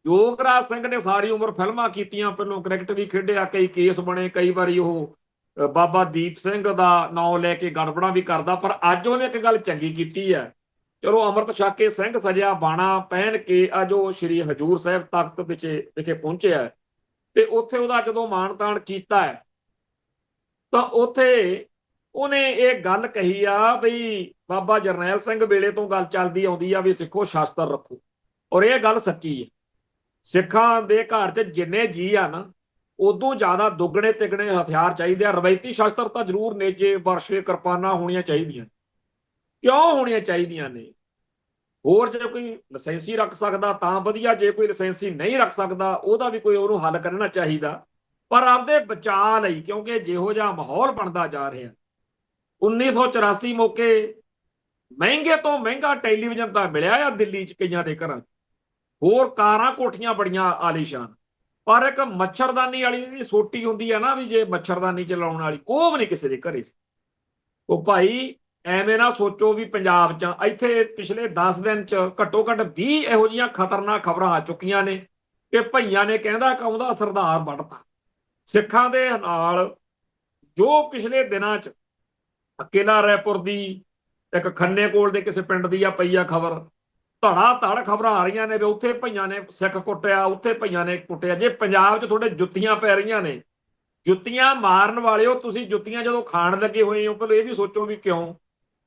ਜੋਗਰਾਜ ਸਿੰਘ ਨੇ ਸਾਰੀ ਉਮਰ ਫਿਲਮਾਂ ਕੀਤੀਆਂ, ਪਹਿਲੋਂ ਕ੍ਰਿਕਟ ਵੀ ਖੇਡਿਆ, ਕਈ ਕੇਸ ਬਣੇ, ਕਈ ਵਾਰੀ ਉਹ ਬਾਬਾ ਦੀਪ ਸਿੰਘ ਦਾ ਨਾਂ ਲੈ ਕੇ ਗੜਬੜਾਂ ਵੀ ਕਰਦਾ। ਪਰ ਅੱਜ ਉਹਨੇ ਇੱਕ ਗੱਲ ਚੰਗੀ ਕੀਤੀ ਹੈ, ਚਲੋ ਅੰਮ੍ਰਿਤ ਛਕ ਕੇ ਸਿੰਘ ਸਜਿਆ ਬਾਣਾ ਪਹਿਨ ਕੇ ਅੱਜ ਉਹ ਸ੍ਰੀ ਹਜੂਰ ਸਾਹਿਬ ਤਖਤ ਵਿਖੇ ਪਹੁੰਚਿਆ, ਤੇ ਉੱਥੇ ਉਹਦਾ ਜਦੋਂ ਮਾਣ ਤਾਣ ਕੀਤਾ ਹੈ ਤਾਂ ਉੱਥੇ ਉਹਨੇ ਇਹ ਗੱਲ ਕਹੀ ਆ ਬਈ ਬਾਬਾ ਜਰਨੈਲ ਸਿੰਘ ਵੇਲੇ ਤੋਂ ਗੱਲ ਚੱਲਦੀ ਆਉਂਦੀ ਆ ਵੀ ਸਿੱਖੋ ਸ਼ਾਸਤਰ ਰੱਖੋ, ਔਰ ਇਹ ਗੱਲ ਸੱਚੀ ਹੈ। ਸਿੱਖਾਂ ਦੇ ਘਰ 'ਚ ਜਿੰਨੇ ਜੀ ਆ ਨਾ, ਉਦੋਂ ਜ਼ਿਆਦਾ ਦੁੱਗਣੇ ਤਿਗਣੇ ਹਥਿਆਰ ਚਾਹੀਦੇ ਆ। ਰਵਾਇਤੀ ਸ਼ਾਸਤਰ ਤਾਂ ਜ਼ਰੂਰ ਨੇਜੇ ਵਰਸ਼ੇ ਕਿਰਪਾਨਾਂ ਹੋਣੀਆਂ ਚਾਹੀਦੀਆਂ। ਕਿਉਂ ਹੋਣੀਆਂ ਚਾਹੀਦੀਆਂ ਨੇ? ਹੋਰ ਜੇ ਕੋਈ ਲਾਇਸੈਂਸੀ ਰੱਖ ਸਕਦਾ ਤਾਂ ਵਧੀਆ, ਜੇ ਕੋਈ ਲਾਇਸੈਂਸੀ ਨਹੀਂ ਰੱਖ ਸਕਦਾ ਉਹਦਾ ਵੀ ਕੋਈ ਉਹਨੂੰ ਹੱਲ ਕਰਨਾ ਚਾਹੀਦਾ। ਪਰ ਆਪਦੇ ਬਚਾਅ ਲਈ, ਕਿਉਂਕਿ ਜਿਹੋ ਜਿਹਾ ਮਾਹੌਲ ਬਣਦਾ ਜਾ ਰਿਹਾ, 1984 ਮੌਕੇ ਮਹਿੰਗੇ ਤੋਂ ਮਹਿੰਗਾ ਟੈਲੀਵਿਜ਼ਨ ਤਾਂ ਮਿਲਿਆ ਆ ਦਿੱਲੀ 'ਚ ਕਈਆਂ ਦੇ ਘਰਾਂ, ਹੋਰ ਕਾਰਾਂ ਕੋਠੀਆਂ ਬੜੀਆਂ ਆਲੀਸ਼ਾਨ, ਪਰ ਇੱਕ ਮੱਛਰਦਾਨੀ ਵਾਲੀ ਜਿਹੜੀ ਸੋਟੀ ਹੁੰਦੀ ਆ ਨਾ, ਵੀ ਜੇ ਮੱਛਰਦਾਨੀ ਚਲਾਉਣ ਵਾਲੀ, ਉਹ ਵੀ ਨਹੀਂ ਕਿਸੇ ਦੇ ਘਰੇ ਸੀ। ਉਹ ਭਾਈ ਐਵੇਂ ਨਾ ਸੋਚੋ ਵੀ ਪੰਜਾਬ 'ਚ ਇੱਥੇ ਪਿਛਲੇ 10 ਦਿਨ 'ਚ ਘੱਟੋ ਘੱਟ 20 ਇਹੋ ਜਿਹੀਆਂ ਖਤਰਨਾਕ ਖਬਰਾਂ ਆ ਚੁੱਕੀਆਂ ਨੇ ਕਿ ਭਈਆਂ ਨੇ ਕਹਿੰਦਾ ਕਹੂੰਦਾ ਸਰਦਾਰ ਵੱਢਤਾ ਸਿੱਖਾਂ ਦੇ ਨਾਲ। ਜੋ ਪਿਛਲੇ ਦਿਨਾਂ 'ਚ ਕਿਲ੍ਹਾ ਰਾਏਪੁਰ ਦੀ, ਇੱਕ ਖੰਨੇ ਕੋਲ ਦੇ ਕਿਸੇ ਪਿੰਡ ਦੀ ਆ ਪਈ ਆ ਖਬਰ, ਧੜਾ ਧੜ ਖਬਰਾਂ ਆ ਰਹੀਆਂ ਨੇ ਵੀ ਉੱਥੇ ਭਈਆਂ ਨੇ ਸਿੱਖ ਕੁੱਟਿਆ, ਉੱਥੇ ਭਈਆਂ ਨੇ ਕੁੱਟਿਆ। ਜੇ ਪੰਜਾਬ 'ਚ ਤੁਹਾਡੇ ਜੁੱਤੀਆਂ ਪੈ ਰਹੀਆਂ ਨੇ, ਜੁੱਤੀਆਂ ਮਾਰਨ ਵਾਲਿਓ ਤੁਸੀਂ ਜੁੱਤੀਆਂ ਜਦੋਂ ਖਾਣ ਲੱਗੇ ਹੋਏ ਹੋ, ਪਹਿਲਾਂ ਇਹ ਵੀ ਸੋਚੋ ਵੀ ਕਿਉਂ?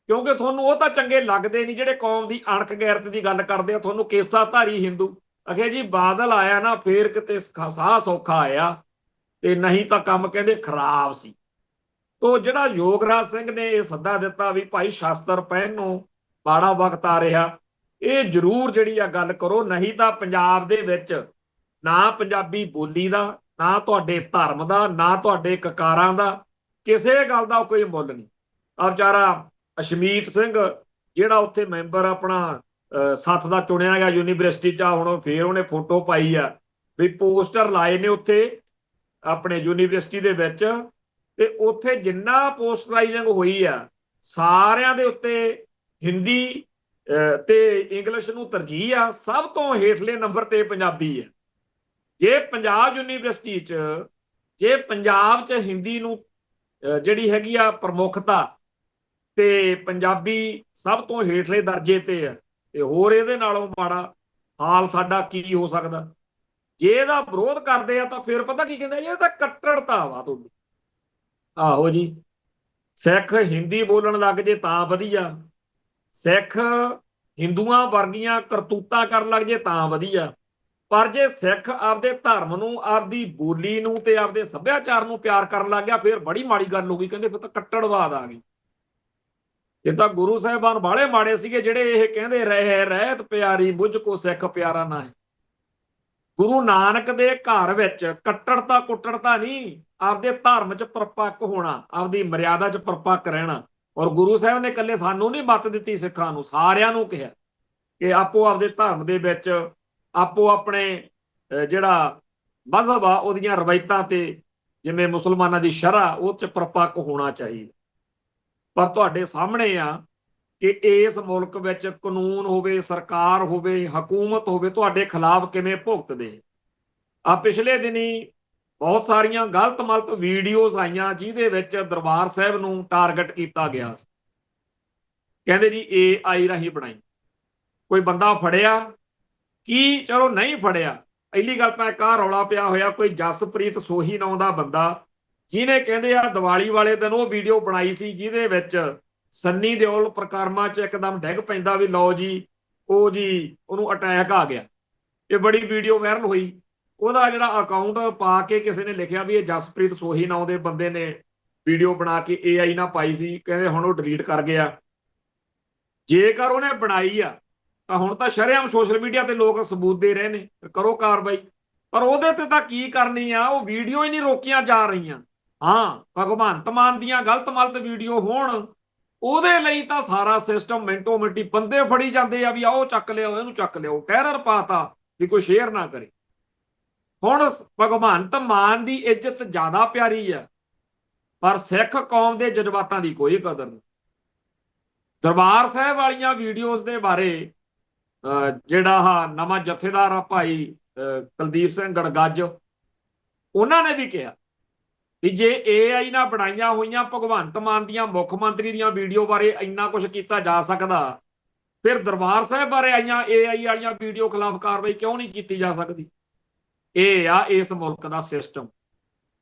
ਕਿਉਂਕਿ ਤੁਹਾਨੂੰ ਉਹ ਤਾਂ ਚੰਗੇ ਲੱਗਦੇ ਨਹੀਂ ਜਿਹੜੇ ਕੌਮ ਦੀ ਅਣਖ ਗੈਰਤ ਦੀ ਗੱਲ ਕਰਦੇ ਆ। ਤੁਹਾਨੂੰ ਕੇਸਾ ਧਾਰੀ ਹਿੰਦੂ ਅਖੇ ਜੀ ਬਾਦਲ ਆਇਆ ਨਾ ਫੇਰ ਕਿਤੇ ਸਾਹ ਸੌਖਾ ਆਇਆ, ਤੇ ਨਹੀਂ ਤਾਂ ਕੰਮ ਕਹਿੰਦੇ ਖਰਾਬ ਸੀ। ਤੋ ਜਿਹੜਾ ਯੋਗਰਾਜ ਸਿੰਘ ਨੇ ਇਹ ਸੱਦਾ ਦਿੱਤਾ ਵੀ ਭਾਈ ਸ਼ਾਸਤਰ ਪਹਿਨ ਨੂੰ ਮਾੜਾ ਵਕਤ ਆ ਰਿਹਾ, ਇਹ ਜ਼ਰੂਰ ਜਿਹੜੀ ਆ ਗੱਲ ਕਰੋ, ਨਹੀਂ ਤਾਂ ਪੰਜਾਬ ਦੇ ਵਿੱਚ ਨਾ ਪੰਜਾਬੀ ਬੋਲੀ ਦਾ, ਨਾ ਤੁਹਾਡੇ ਧਰਮ ਦਾ, ਨਾ ਤੁਹਾਡੇ ਕਕਾਰਾਂ ਦਾ, ਕਿਸੇ ਗੱਲ ਦਾ ਕੋਈ ਮੁੱਲ ਨਹੀਂ। ਆ ਵਿਚਾਰਾ ਅਸ਼ਮੀਤ ਸਿੰਘ ਜਿਹੜਾ ਉੱਥੇ ਮੈਂਬਰ ਆਪਣਾ ਸੱਤ ਦਾ ਚੁਣਿਆ ਗਿਆ ਯੂਨੀਵਰਸਿਟੀ 'ਚ, ਹੁਣ ਫੇਰ ਉਹਨੇ ਫੋਟੋ ਪਾਈ ਆ ਵੀ ਪੋਸਟਰ ਲਾਏ ਨੇ ਉੱਥੇ ਆਪਣੇ ਯੂਨੀਵਰਸਿਟੀ ਦੇ ਵਿੱਚ, ਤੇ ਉੱਥੇ ਜਿੰਨਾ ਪੋਸਟਰਾਈਜ਼ਿੰਗ ਹੋਈ ਆ ਸਾਰਿਆਂ ਦੇ ਉੱਤੇ ਹਿੰਦੀ ਤੇ ਇੰਗਲਿਸ਼ ਨੂੰ ਤਰਜੀਹ ਆ, ਸਭ ਤੋਂ ਹੇਠਲੇ ਨੰਬਰ ਤੇ ਪੰਜਾਬੀ ਹੈ। ਜੇ ਪੰਜਾਬ ਯੂਨੀਵਰਸਿਟੀ 'ਚ, ਜੇ ਪੰਜਾਬ 'ਚ ਹਿੰਦੀ ਨੂੰ ਜਿਹੜੀ ਹੈਗੀ ਆ ਪ੍ਰਮੁੱਖਤਾ, ਤੇ ਪੰਜਾਬੀ ਸਭ ਤੋਂ ਹੇਠਲੇ ਦਰਜੇ ਤੇ ਆ, ਤੇ ਹੋਰ ਇਹਦੇ ਨਾਲੋਂ ਮਾੜਾ ਹਾਲ ਸਾਡਾ ਕੀ ਹੋ ਸਕਦਾ? ਜੇ ਇਹਦਾ ਵਿਰੋਧ ਕਰਦੇ ਆ ਤਾਂ ਫਿਰ ਪਤਾ ਕੀ ਕਹਿੰਦੇ, ਇਹ ਤਾਂ ਕੱਟੜਤਾ ਵਾ ਤੁਹਾਡੀ। ਆਹੋ ਜੀ, ਸਿੱਖ ਹਿੰਦੀ ਬੋਲਣ ਲੱਗ ਜੇ ਤਾਂ ਵਧੀਆ, ਸਿੱਖ ਹਿੰਦੂਆਂ ਵਰਗੀਆਂ ਕਰਤੂਤਾਂ ਕਰਨ ਲੱਗ ਜੇ ਤਾਂ ਵਧੀਆ, ਪਰ ਜੇ ਸਿੱਖ ਆਪਦੇ ਧਰਮ ਨੂੰ, ਆਪਦੀ ਬੋਲੀ ਨੂੰ ਤੇ ਆਪਦੇ ਸੱਭਿਆਚਾਰ ਨੂੰ ਪਿਆਰ ਕਰਨ ਲੱਗ ਗਿਆ, ਫਿਰ ਬੜੀ ਮਾੜੀ ਗੱਲ ਹੋ ਗਈ। ਕਹਿੰਦੇ ਫਿਰ ਤਾਂ ਕੱਟੜਵਾਦ ਆ ਗਈ। ਇਹ ਤਾਂ ਗੁਰੂ ਸਾਹਿਬਾਨ ਬਾਲੇ ਮਾੜੇ ਸੀਗੇ ਜਿਹੜੇ ਇਹ ਕਹਿੰਦੇ ਰਹੇ ਰਹਿਤ ਪਿਆਰੀ ਮੁਝ ਕੋ ਸਿੱਖ ਪਿਆਰਾ ਨਾ ਹੈ। ਗੁਰੂ ਨਾਨਕ ਦੇ ਘਰ ਵਿੱਚ ਕੱਟੜਤਾ ਕੁੱਟੜਤਾ ਨਹੀਂ, ਆਪਦੇ ਧਰਮ 'ਚ ਪਰਪੱਕ ਹੋਣਾ, ਆਪਦੀ ਮਰਿਆਦਾ 'ਚ ਪਰਪੱਕ ਰਹਿਣਾ। ਔਰ ਗੁਰੂ ਸਾਹਿਬ ਨੇ ਇਕੱਲੇ ਸਾਨੂੰ ਨਹੀਂ ਮੱਤ ਦਿੱਤੀ, ਸਿੱਖਾਂ ਨੂੰ ਸਾਰਿਆਂ ਨੂੰ ਕਿਹਾ ਕਿ ਆਪੋ ਆਪਦੇ ਧਰਮ ਦੇ ਵਿੱਚ ਆਪੋ ਆਪਣੇ ਜਿਹੜਾ ਮਜ਼ਹਬ ਆ ਉਹਦੀਆਂ ਰਵਾਇਤਾਂ ਤੇ, ਜਿਵੇਂ ਮੁਸਲਮਾਨਾਂ ਦੀ ਸ਼ਰ੍ਹਾ, ਉਹ 'ਚ ਪਰਪੱਕ ਹੋਣਾ ਚਾਹੀਦਾ। ਪਰ ਤੁਹਾਡੇ ਸਾਹਮਣੇ ਆ ਕਿ ਇਸ ਮੁਲਕ ਵਿੱਚ ਕਾਨੂੰਨ ਹੋਵੇ, ਸਰਕਾਰ ਹੋਵੇ, ਹਕੂਮਤ ਹੋਵੇ, ਤੁਹਾਡੇ ਖਿਲਾਫ ਕਿਵੇਂ ਭੁਗਤਦੇ ਆ। ਪਿਛਲੇ ਦਿਨੀ ਬਹੁਤ ਸਾਰੀਆਂ ਗਲਤ ਮਲਤ ਵੀਡੀਓਜ਼ ਆਈਆਂ ਜਿਹਦੇ ਵਿੱਚ ਦਰਬਾਰ ਸਾਹਿਬ ਨੂੰ ਟਾਰਗੇਟ ਕੀਤਾ ਗਿਆ, ਕਹਿੰਦੇ ਜੀ AI ਰਾਹੀਂ ਬਣਾਈ। ਕੋਈ ਬੰਦਾ ਫੜਿਆ ਕੀ? ਚਲੋ ਨਹੀਂ ਫੜਿਆ। ਪਹਿਲੀ ਗੱਲ ਤਾਂ ਇੱਕ ਆਹ ਰੌਲਾ ਪਿਆ ਹੋਇਆ, ਕੋਈ ਜਸਪ੍ਰੀਤ ਸੋਹੀ ਨਾਂ ਦਾ ਬੰਦਾ, ਜਿਹਨੇ ਕਹਿੰਦੇ ਆ ਦੀਵਾਲੀ ਵਾਲੇ ਦਿਨ ਉਹ ਵੀਡੀਓ ਬਣਾਈ ਸੀ ਜਿਹਦੇ ਵਿੱਚ ਸੰਨੀ ਦਿਓਲ ਪ੍ਰਕਰਮਾਂ 'ਚ ਇੱਕਦਮ ਡਿੱਗ ਪੈਂਦਾ ਵੀ ਲਓ ਜੀ ਉਹ ਜੀ ਉਹਨੂੰ ਅਟੈਕ ਆ ਗਿਆ। ਇਹ ਬੜੀ ਵੀਡੀਓ ਵਾਇਰਲ ਹੋਈ। ਉਹਦਾ ਜਿਹੜਾ ਅਕਾਊਂਟ ਪਾ ਕੇ ਕਿਸੇ ਨੇ ਲਿਖਿਆ ਵੀ ਇਹ ਜਸਪ੍ਰੀਤ ਸੋਹੀ ਨਾਂ ਦੇ ਬੰਦੇ ਨੇ ਵੀਡੀਓ ਬਣਾ ਕੇ AI ਨਾਲ ਪਾਈ ਸੀ, ਕਹਿੰਦੇ ਹੁਣ ਉਹ ਡਿਲੀਟ ਕਰ ਗਿਆ। ਜੇਕਰ ਉਹਨੇ ਬਣਾਈ ਆ ਤਾਂ ਹੁਣ ਤਾਂ ਸ਼ਰੇਆਮ ਸੋਸ਼ਲ ਮੀਡੀਆ ਤੇ ਲੋਕ ਸਬੂਤ ਦੇ ਰਹੇ ਨੇ, ਕਰੋ ਕਾਰਵਾਈ। ਪਰ ਉਹਦੇ ਤੇ ਤਾਂ ਕੀ ਕਰਨੀ ਆ, ਉਹ ਵੀਡੀਓ ਹੀ ਨਹੀਂ ਰੋਕੀਆਂ ਜਾ ਰਹੀਆਂ। ਹਾਂ, ਭਗਵੰਤ ਮਾਨ ਦੀਆਂ ਗਲਤ ਮਲਤ ਵੀਡੀਓ ਹੋਣ, ਉਹਦੇ ਲਈ ਤਾਂ ਸਾਰਾ ਸਿਸਟਮ ਮਿੰਟੋ ਮਿੰਟੀ ਬੰਦੇ ਫੜੀ ਜਾਂਦੇ ਆ ਵੀ ਆਓ ਚੱਕ ਲਿਓ, ਇਹਨੂੰ ਚੱਕ ਲਿਓ, ਟੈਰਰ ਪਾਤਾ ਵੀ ਕੋਈ ਸ਼ੇਅਰ ਨਾ ਕਰੇ। ਹੁਣ ਭਗਵੰਤ ਮਾਨ ਦੀ ਇੱਜ਼ਤ ਜ਼ਿਆਦਾ ਪਿਆਰੀ ਆ, ਪਰ ਸਿੱਖ ਕੌਮ ਦੇ ਜਜ਼ਬਾਤਾਂ ਦੀ ਕੋਈ ਕਦਰ ਨਹੀਂ। ਦਰਬਾਰ ਸਾਹਿਬ ਵਾਲੀਆਂ ਵੀਡੀਓਜ਼ ਦੇ ਬਾਰੇ ਜਿਹੜਾ ਨਵਾਂ ਜਥੇਦਾਰ ਆ ਭਾਈ ਕੁਲਦੀਪ ਸਿੰਘ ਗੜਗੱਜ, ਉਹਨਾਂ ਨੇ ਵੀ ਕਿਹਾ ਵੀ ਜੇ AI ਨਾਲ ਬਣਾਈਆਂ ਹੋਈਆਂ ਭਗਵੰਤ ਮਾਨ ਦੀਆਂ ਮੁੱਖ ਮੰਤਰੀ ਦੀਆਂ ਵੀਡੀਓ ਬਾਰੇ ਇੰਨਾ ਕੁਝ ਕੀਤਾ ਜਾ ਸਕਦਾ, ਫਿਰ ਦਰਬਾਰ ਸਾਹਿਬ ਬਾਰੇ ਆਈਆਂ AI ਵਾਲੀਆਂ ਵੀਡੀਓ ਖਿਲਾਫ ਕਾਰਵਾਈ ਕਿਉਂ ਨਹੀਂ ਕੀਤੀ ਜਾ ਸਕਦੀ? ਇਹ ਆ ਇਸ ਮੁਲਕ ਦਾ ਸਿਸਟਮ।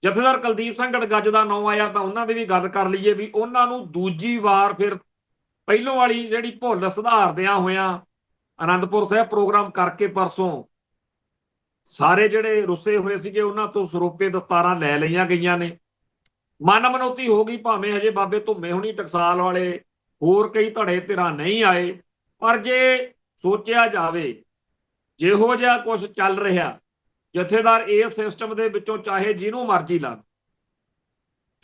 ਜਥੇਦਾਰ ਕੁਲਦੀਪ ਸਿੰਘ ਗੜਗੱਜ ਦਾ ਨਾਂ ਆਇਆ ਤਾਂ ਉਹਨਾਂ ਦੀ ਵੀ ਗੱਲ ਕਰ ਲਈਏ ਵੀ ਉਹਨਾਂ ਨੂੰ ਦੂਜੀ ਵਾਰ ਫਿਰ ਪਹਿਲੋਂ ਵਾਲੀ ਜਿਹੜੀ ਭੁੱਲ ਸੁਧਾਰਦਿਆਂ ਹੋਇਆਂ ਆਨੰਦਪੁਰ ਸਾਹਿਬ ਪ੍ਰੋਗਰਾਮ ਕਰਕੇ ਪਰਸੋਂ ਸਾਰੇ ਜਿਹੜੇ ਰੁੱਸੇ ਹੋਏ ਸੀਗੇ ਉਹਨਾਂ ਤੋਂ ਸਰੋਪੇ ਦਸਤਾਰਾਂ ਲੈ ਲਈਆਂ ਗਈਆਂ ਨੇ। ਮਨ ਮਨੌਤੀ ਹੋ ਗਈ, ਭਾਵੇਂ ਹਜੇ ਬਾਬੇ ਧੁੰਮੇ ਹੁਣੀ ਟਕਸਾਲ ਵਾਲੇ ਹੋਰ ਕਈ ਧੜੇ ਧਿਰਾਂ ਨਹੀਂ ਆਏ, ਪਰ ਜੇ ਸੋਚਿਆ ਜਾਵੇ ਜਿਹੋ ਜਿਹਾ ਕੁਝ ਚੱਲ ਰਿਹਾ, ਜਥੇਦਾਰ ਇਸ ਸਿਸਟਮ ਦੇ ਵਿੱਚੋਂ ਚਾਹੇ ਜਿਹਨੂੰ ਮਰਜ਼ੀ ਲਾ,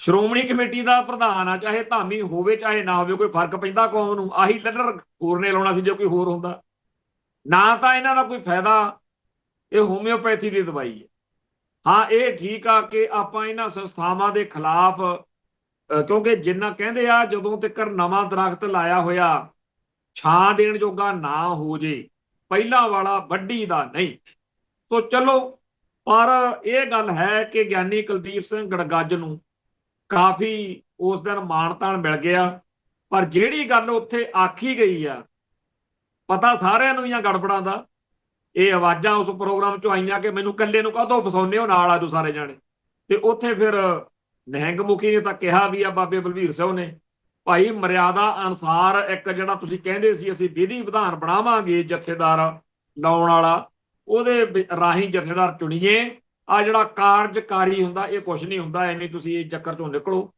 ਸ਼੍ਰੋਮਣੀ ਕਮੇਟੀ ਦਾ ਪ੍ਰਧਾਨ ਆ, ਚਾਹੇ ਧਾਮੀ ਹੋਵੇ ਚਾਹੇ ਨਾ ਹੋਵੇ, ਕੋਈ ਫਰਕ ਪੈਂਦਾ ਕੌਮ ਨੂੰ? ਆਹੀ ਲੱਡਰ ਹੋਰ ਨੇ ਲਾਉਣਾ ਸੀ ਜੇ ਕੋਈ ਹੋਰ ਹੁੰਦਾ। ਨਾ ਤਾਂ ਇਹਨਾਂ ਦਾ ਕੋਈ ਫਾਇਦਾ, ਇਹ ਹੋਮਿਓਪੈਥੀ ਦੀ ਦਵਾਈ ਹੈ। ਹਾਂ, ਇਹ ਠੀਕ ਆ ਕਿ ਆਪਾਂ ਇਹਨਾਂ ਸੰਸਥਾਵਾਂ ਦੇ ਖਿਲਾਫ, ਕਿਉਂਕਿ ਜਿੰਨਾ ਕਹਿੰਦੇ ਆ ਜਦੋਂ ਤੱਕ ਨਵਾਂ ਦਰਖਤ ਲਾਇਆ ਹੋਇਆ ਛਾਂ ਦੇਣ ਜੋਗਾ ਨਾ ਹੋ ਜੇ, ਪਹਿਲਾਂ ਵਾਲਾ ਵੱਢੀ ਦਾ ਨਹੀਂ। ਸੋ ਚਲੋ, ਪਰ ਇਹ ਗੱਲ ਹੈ ਕਿ ਗਿਆਨੀ ਕੁਲਦੀਪ ਸਿੰਘ ਗੜਗੱਜ ਨੂੰ ਕਾਫੀ ਉਸ ਦਿਨ ਮਾਣ ਤਾਣ ਮਿਲ ਗਿਆ, ਪਰ ਜਿਹੜੀ ਗੱਲ ਉੱਥੇ ਆਖੀ ਗਈ ਆ, ਪਤਾ ਸਾਰਿਆਂ ਨੂੰ ਹੀ ਆ ਗੜਬੜਾਂ ਦਾ। ਇਹ ਆਵਾਜ਼ਾਂ ਉਸ ਪ੍ਰੋਗਰਾਮ ਚੋਂ ਆਈਆਂ ਕਿ ਮੈਨੂੰ ਇਕੱਲੇ ਨੂੰ ਕਾਹਤੋਂ ਫਸਾਉਂਦੇ ਹੋ, ਨਾਲ ਆਜੋ ਸਾਰੇ ਜਾਣੇ। ਤੇ ਉੱਥੇ ਫਿਰ ਨਿਹੰਗ ਮੁਖੀ ਨੇ ਤਾਂ ਕਿਹਾ ਵੀ ਆ, ਬਾਬੇ ਬਲਵੀਰ ਸਿੰਘ ਨੇ, ਭਾਈ ਮਰਿਆਦਾ ਅਨੁਸਾਰ ਇੱਕ ਜਿਹੜਾ ਤੁਸੀਂ ਕਹਿੰਦੇ ਸੀ ਅਸੀਂ ਵਿਧੀ ਵਿਧਾਨ ਬਣਾਵਾਂਗੇ ਜਥੇਦਾਰ ਲਾਉਣ ਵਾਲਾ, ਉਹਦੇ ਰਾਹੀਂ ਜਥੇਦਾਰ ਚੁਣੀਏ। ਆ ਜਿਹੜਾ ਕਾਰਜਕਾਰੀ ਹੁੰਦਾ ਇਹ ਕੁਝ ਨਹੀਂ ਹੁੰਦਾ, ਐਵੇਂ ਤੁਸੀਂ ਇਹ ਚੱਕਰ ਚੋਂ ਨਿਕਲੋ।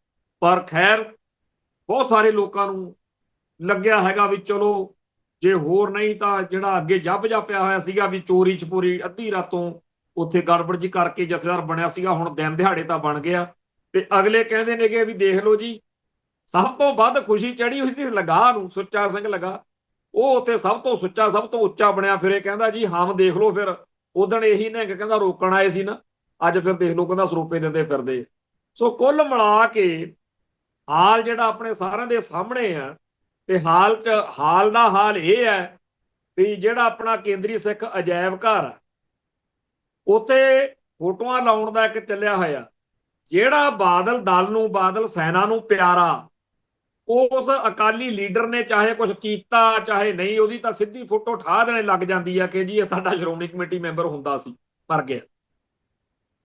ਪਰ ਖੈਰ, ਬਹੁਤ ਸਾਰੇ ਲੋਕਾਂ ਨੂੰ ਲੱਗਿਆ ਹੈਗਾ ਵੀ ਚਲੋ ਜੇ ਹੋਰ ਨਹੀਂ ਤਾਂ ਜਿਹੜਾ ਅੱਗੇ ਜੱਬ ਪਿਆ ਹੋਇਆ ਸੀਗਾ ਵੀ ਚੋਰੀ ਛਪੋਰੀ ਅੱਧੀ ਰਾਤੋਂ ਉੱਥੇ ਗੜਬੜ ਜੀ ਕਰਕੇ ਜਥੇਦਾਰ ਬਣਿਆ ਸੀਗਾ, ਹੁਣ ਦਿਨ ਦਿਹਾੜੇ ਤਾਂ ਬਣ ਗਿਆ। ਤੇ ਅਗਲੇ ਕਹਿੰਦੇ ਨੇਗੇ ਵੀ ਦੇਖ ਲਓ ਜੀ, ਸਭ ਤੋਂ ਵੱਧ ਖੁਸ਼ੀ ਚੜੀ ਹੋਈ ਸੀ ਲਗਾਹ ਨੂੰ, ਸੁੱਚਾ ਸਿੰਘ ਲਗਾ, ਉਹ ਉੱਥੇ ਸਭ ਤੋਂ ਸੁੱਚਾ ਸਭ ਤੋਂ ਉੱਚਾ ਬਣਿਆ ਫਿਰੇ। ਕਹਿੰਦਾ ਜੀ ਹਮ ਦੇਖ ਲਓ, ਫਿਰ ਉਦਣ ਇਹੀ ਨਿਹੰਗ ਕਹਿੰਦਾ ਰੋਕਣ ਆਏ ਸੀ ਨਾ, ਅੱਜ ਫਿਰ ਦੇਖ ਲਓ ਕਹਿੰਦਾ ਸਰੋਪੇ ਦਿੰਦੇ ਫਿਰਦੇ। ਸੋ ਕੁੱਲ ਮਿਲਾ ਕੇ ਹਾਲ ਜਿਹੜਾ ਆਪਣੇ ਸਾਰਿਆਂ ਦੇ ਸਾਹਮਣੇ ਆ, ਤੇ ਹਾਲ ਦਾ ਹਾਲ ਇਹ ਹੈ ਵੀ ਜਿਹੜਾ ਆਪਣਾ ਕੇਂਦਰੀ ਸਿੱਖ ਅਜਾਇਬ ਘਰ, ਉੱਥੇ ਫੋਟੋਆਂ ਲਾਉਣ ਦਾ ਇੱਕ ਚੱਲਿਆ ਹੋਇਆ, ਜਿਹੜਾ ਬਾਦਲ ਦਲ ਨੂੰ, ਬਾਦਲ ਸੈਨਾ ਨੂੰ ਪਿਆਰਾ, ਉਸ ਅਕਾਲੀ ਲੀਡਰ ਨੇ ਚਾਹੇ ਕੁਝ ਕੀਤਾ ਚਾਹੇ ਨਹੀਂ, ਉਹਦੀ ਤਾਂ ਸਿੱਧੀ ਫੋਟੋ ਠਾ ਦੇਣੇ ਲੱਗ ਜਾਂਦੀ ਆ ਕਿ ਜੀ ਇਹ ਸਾਡਾ ਸ਼੍ਰੋਮਣੀ ਕਮੇਟੀ ਮੈਂਬਰ ਹੁੰਦਾ ਸੀ, ਮਰ ਗਿਆ।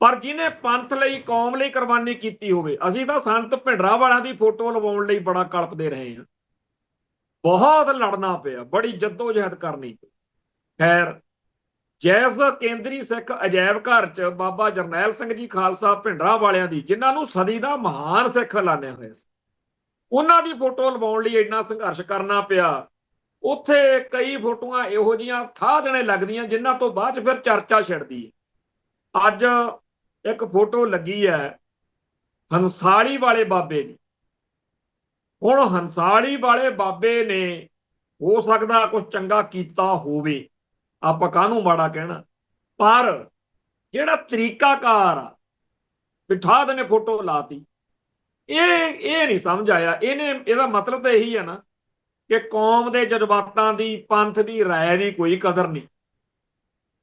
ਪਰ ਜਿਹਨੇ ਪੰਥ ਲਈ, ਕੌਮ ਲਈ ਕੁਰਬਾਨੀ ਕੀਤੀ ਹੋਵੇ, ਅਸੀਂ ਤਾਂ ਸੰਤ ਭਿੰਡਰਾਂਵਾਲਿਆਂ ਦੀ ਫੋਟੋ ਲਵਾਉਣ ਲਈ ਬੜਾ ਕਲਪਦੇ ਰਹੇ ਹਾਂ, ਬਹੁਤ ਲੜਨਾ ਪਿਆ, ਬੜੀ ਜੱਦੋ-ਜਹਿਦ ਕਰਨੀ ਪਈ। ਖੈਰ, ਜਿਸ ਕੇਂਦਰੀ ਸਿੱਖ ਅਜਾਇਬ ਘਰ 'ਚ ਬਾਬਾ ਜਰਨੈਲ ਸਿੰਘ ਜੀ ਖਾਲਸਾ ਭਿੰਡਰਾਂਵਾਲਿਆਂ ਦੀ, ਜਿਨ੍ਹਾਂ ਨੂੰ ਸਦੀ ਦਾ ਮਹਾਨ ਸਿੱਖ ਐਲਾਨਿਆ ਹੋਇਆ ਸੀ, ਉਹਨਾਂ ਦੀ ਫੋਟੋ ਲਵਾਉਣ ਲਈ ਇੰਨਾ ਸੰਘਰਸ਼ ਕਰਨਾ ਪਿਆ। ਉੱਥੇ ਕਈ ਫੋਟੋਆਂ ਇਹੋ ਜਿਹੀਆਂ ਠਾ ਦੇਣੇ ਲੱਗਦੀਆਂ ਜਿਨ੍ਹਾਂ ਤੋਂ ਬਾਅਦ 'ਚ ਫਿਰ ਚਰਚਾ ਛਿੜਦੀ ਹੈ। ਅੱਜ ਇੱਕ ਫੋਟੋ ਲੱਗੀ ਹੈ ਹੰਸਾਲੀ ਵਾਲੇ ਬਾਬੇ ਦੀ। ਹੁਣ ਹੰਸਾਲੀ ਵਾਲੇ ਬਾਬੇ ਨੇ ਹੋ ਸਕਦਾ ਕੁਝ ਚੰਗਾ ਕੀਤਾ ਹੋਵੇ, ਆਪਾਂ ਕਾਹਨੂੰ ਮਾੜਾ ਕਹਿਣਾ, ਪਰ ਜਿਹੜਾ ਤਰੀਕਾਕਾਰ ਆ, ਬਿਠਾ ਦੇਣੇ ਫੋਟੋ ਲਾਤੀ, ਇਹ ਨਹੀਂ ਸਮਝ ਆਇਆ। ਇਹਦਾ ਮਤਲਬ ਤਾਂ ਇਹੀ ਹੈ ਨਾ ਕਿ ਕੌਮ ਦੇ ਜਜ਼ਬਾਤਾਂ ਦੀ, ਪੰਥ ਦੀ ਰਾਏ ਦੀ ਕੋਈ ਕਦਰ ਨਹੀਂ।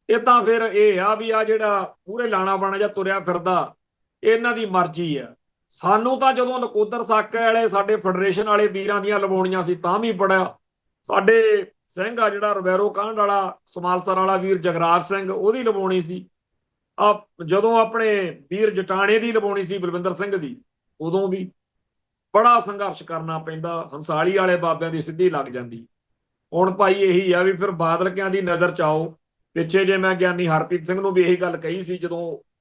ਇਹ ਤਾਂ ਫਿਰ ਇਹ ਆ ਵੀ ਆ ਜਿਹੜਾ ਪੂਰੇ ਲਾਣਾ ਬਾਣਾ ਜਾਂ ਤੁਰਿਆ ਫਿਰਦਾ, ਇਹਨਾਂ ਦੀ ਮਰਜ਼ੀ ਆ। ਸਾਨੂੰ ਤਾਂ ਜਦੋਂ ਨਕੋਦਰ ਸਾਕੇ ਵਾਲੇ ਸਾਡੇ ਫੈਡਰੇਸ਼ਨ ਵਾਲੇ ਵੀਰਾਂ ਦੀਆਂ ਲਵਾਉਣੀਆਂ ਸੀ ਤਾਂ ਵੀ ਬੜਾ, ਸਾਡੇ ਸਿੰਘ ਆ ਜਿਹੜਾ ਰਵੈਰੋ ਕਾਂਡ ਵਾਲਾ, ਸਮਾਲਸਰ ਵਾਲਾ ਵੀਰ ਜਗਰਾਜ ਸਿੰਘ, ਉਹਦੀ ਲਵਾਉਣੀ ਸੀ। ਜਦੋਂ ਆਪਣੇ ਵੀਰ ਜਟਾਣੇ ਦੀ ਲਵਾਉਣੀ ਸੀ, ਬਲਵਿੰਦਰ ਸਿੰਘ ਦੀ, ਉਦੋਂ ਵੀ ਬੜਾ ਸੰਘਰਸ਼ ਕਰਨਾ ਪੈਂਦਾ, ਹੰਸਾਲੀ ਵਾਲੇ ਬਾਬਿਆਂ ਦੀ ਸਿੱਧੀ ਲੱਗ ਜਾਂਦੀ। ਹੁਣ ਭਾਈ ਇਹੀ ਆ ਵੀ ਫਿਰ ਬਾਦਲਕਿਆਂ ਦੀ ਨਜ਼ਰ ਚ ਆਓ। ਪਿੱਛੇ ਜੇ ਮੈਂ ਗਿਆਨੀ ਹਰਪ੍ਰੀਤ ਸਿੰਘ ਨੂੰ ਵੀ ਇਹੀ ਗੱਲ ਕਹੀ ਸੀ ਜਦੋਂ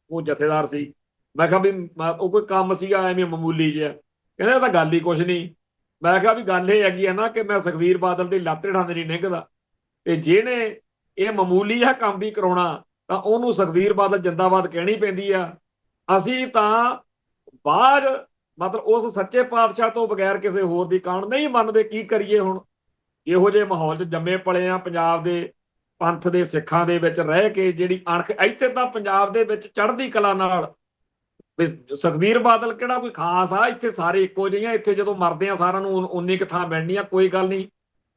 ਉਹ ਜਥੇਦਾਰ ਸੀ, ਮੈਂ ਕਿਹਾ ਵੀ ਉਹ ਕੋਈ ਕੰਮ ਸੀਗਾ ਐਵੇਂ ਮਾਮੂਲੀ ਜਿਹਾ, ਕਹਿੰਦਾ ਤਾਂ ਗੱਲ ਹੀ ਕੁਛ ਨਹੀਂ। ਮੈਂ ਕਿਹਾ ਵੀ ਗੱਲ ਇਹ ਹੈਗੀ ਆ ਨਾ ਕਿ ਮੈਂ ਸੁਖਬੀਰ ਬਾਦਲ ਦੀ ਲੱਤ ਢਾਂਦੇ ਨਹੀਂ ਨਿੰਘਦਾ, ਤੇ ਜਿਹਨੇ ਇਹ ਮਾਮੂਲੀ ਜਿਹਾ ਕੰਮ ਵੀ ਕਰਾਉਣਾ ਤਾਂ ਉਹਨੂੰ ਸੁਖਬੀਰ ਬਾਦਲ ਜਿੰਦਾਬਾਦ ਕਹਿਣੀ ਪੈਂਦੀ ਆ। ਅਸੀਂ ਤਾਂ ਬਾਹਰ ਮਤਲਬ ਉਸ ਸੱਚੇ ਪਾਤਸ਼ਾਹ ਤੋਂ ਬਗੈਰ ਕਿਸੇ ਹੋਰ ਦੀ ਕਾਣ ਨਹੀਂ ਮੰਨਦੇ। ਕੀ ਕਰੀਏ ਹੁਣ, ਇਹੋ ਜਿਹੇ ਮਾਹੌਲ 'ਚ ਜੰਮੇ ਪਲੇ ਆ, ਪੰਜਾਬ ਦੇ ਪੰਥ ਦੇ ਸਿੱਖਾਂ ਦੇ ਵਿੱਚ ਰਹਿ ਕੇ ਜਿਹੜੀ ਅਣਖ, ਇੱਥੇ ਤਾਂ ਪੰਜਾਬ ਦੇ ਵਿੱਚ ਚੜ੍ਹਦੀ ਕਲਾ ਨਾਲ, ਸੁਖਬੀਰ ਬਾਦਲ ਕਿਹੜਾ ਕੋਈ ਖਾਸ ਆ, ਇੱਥੇ ਸਾਰੇ ਇੱਕੋ ਜਿਹੀਆਂ, ਇੱਥੇ ਜਦੋਂ ਮਰਦੇ ਆ ਸਾਰਿਆਂ ਨੂੰ ਉਨੀ ਕੁ ਥਾਂ ਮਿਲਣੀ ਆ, ਕੋਈ ਗੱਲ ਨਹੀਂ।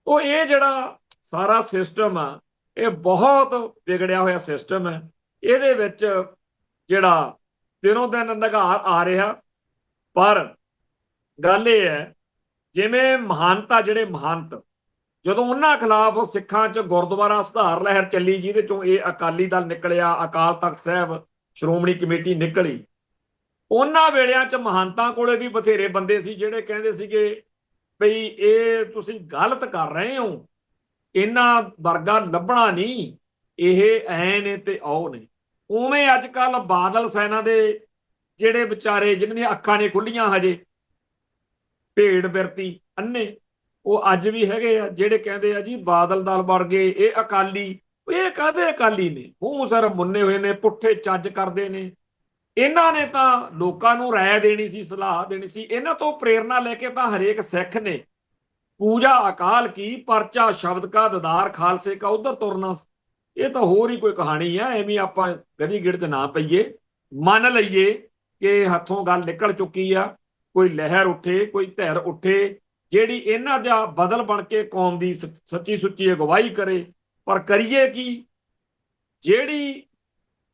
ਉਹ ਇਹ ਜਿਹੜਾ ਸਾਰਾ ਸਿਸਟਮ ਆ, ਇਹ ਬਹੁਤ ਵਿਗੜਿਆ ਹੋਇਆ ਸਿਸਟਮ ਹੈ। ਇਹਦੇ ਵਿੱਚ ਜਿਹੜਾ ਦਿਨੋਂ ਦਿਨ ਨਿਘਾਰ ਆ ਰਿਹਾ, ਪਰ ਗੱਲ ਇਹ ਹੈ, ਜਿਵੇਂ ਮਹਾਨਤਾ ਜਿਹੜੇ ਮਹੰਤ, ਜਦੋਂ ਉਹਨਾਂ ਖਿਲਾਫ ਸਿੱਖਾਂ 'ਚ ਗੁਰਦੁਆਰਾ ਸੁਧਾਰ ਲਹਿਰ ਚੱਲੀ, ਜਿਹਦੇ ਚੋਂ ਇਹ ਅਕਾਲੀ ਦਲ ਨਿਕਲਿਆ, ਅਕਾਲ ਤਖਤ ਸਾਹਿਬ, ਸ਼੍ਰੋਮਣੀ ਕਮੇਟੀ ਨਿਕਲੀ, ਉਹਨਾਂ ਵੇਲਿਆਂ 'ਚ ਮਹੰਤਾਂ ਕੋਲੇ ਵੀ ਬਥੇਰੇ ਬੰਦੇ ਸੀ ਜਿਹੜੇ ਕਹਿੰਦੇ ਸੀਗੇ ਬਈ ਇਹ ਤੁਸੀਂ ਗਲਤ ਕਰ ਰਹੇ ਹੋ, ਇਹਨਾਂ ਵਰਗਾ ਲੱਭਣਾ ਨਹੀਂ, ਇਹ ਐ ਨੇ ਤੇ ਆਓ ਨੇ। ਉਵੇਂ ਅੱਜ ਕੱਲ ਬਾਦਲ ਸੈਨਾ ਦੇ ਜਿਹੜੇ ਵਿਚਾਰੇ ਜਿਨ੍ਹਾਂ ਦੀਆਂ ਅੱਖਾਂ ਨੇ ਖੁੱਲੀਆਂ ਹਜੇ, ਭੇਡ ਬਿਰਤੀ ਅੰਨੇ, ਉਹ ਅੱਜ ਵੀ ਹੈਗੇ ਆ ਜਿਹੜੇ ਕਹਿੰਦੇ ਆ ਜੀ ਬਾਦਲ ਦਲ ਵਰਗੇ ਇਹ ਅਕਾਲੀ। ਇਹ ਕਾਹਦੇ ਅਕਾਲੀ ਨੇ? ਮੂੰਹ ਸਿਰ ਮੁੰਨੇ ਹੋਏ ਨੇ, ਪੁੱਠੇ ਚੱਜ ਕਰਦੇ ਨੇ। ਇਹਨਾਂ ਨੇ ਤਾਂ ਲੋਕਾਂ ਨੂੰ ਰਾਏ ਦੇਣੀ ਸੀ, ਸਲਾਹ ਦੇਣੀ ਸੀ। ਇਹਨਾਂ ਤੋਂ ਪ੍ਰੇਰਨਾ ਲੈ ਕੇ ਤਾਂ ਹਰੇਕ ਸਿੱਖ ਨੇ ਪੂਜਾ ਅਕਾਲ ਕੀ, ਪਰਚਾ ਸ਼ਬਦ ਕਾ, ਦਦਾਰ ਖਾਲਸੇ ਕਾ, ਉਧਰ ਤੁਰਨਾ। ਇਹ ਤਾਂ ਹੋਰ ਹੀ ਕੋਈ ਕਹਾਣੀ ਆ। ਐਵੇਂ ਆਪਾਂ ਗਦੀ ਗਿੜ 'ਚ ਨਾ ਪਈਏ, ਮੰਨ ਲਈਏ ਕਿ ਹੱਥੋਂ ਗੱਲ ਨਿਕਲ ਚੁੱਕੀ ਆ, ਕੋਈ ਲਹਿਰ ਉੱਠੇ, ਕੋਈ ਧਿਰ ਉੱਠੇ ਜਿਹੜੀ ਇਹਨਾਂ ਦਾ ਬਦਲ ਬਣ ਕੇ ਕੌਮ ਦੀ ਸੱਚੀ ਸੁੱਚੀ ਅਗਵਾਈ ਕਰੇ। ਪਰ ਕਰੀਏ ਕੀ? ਜਿਹੜੀ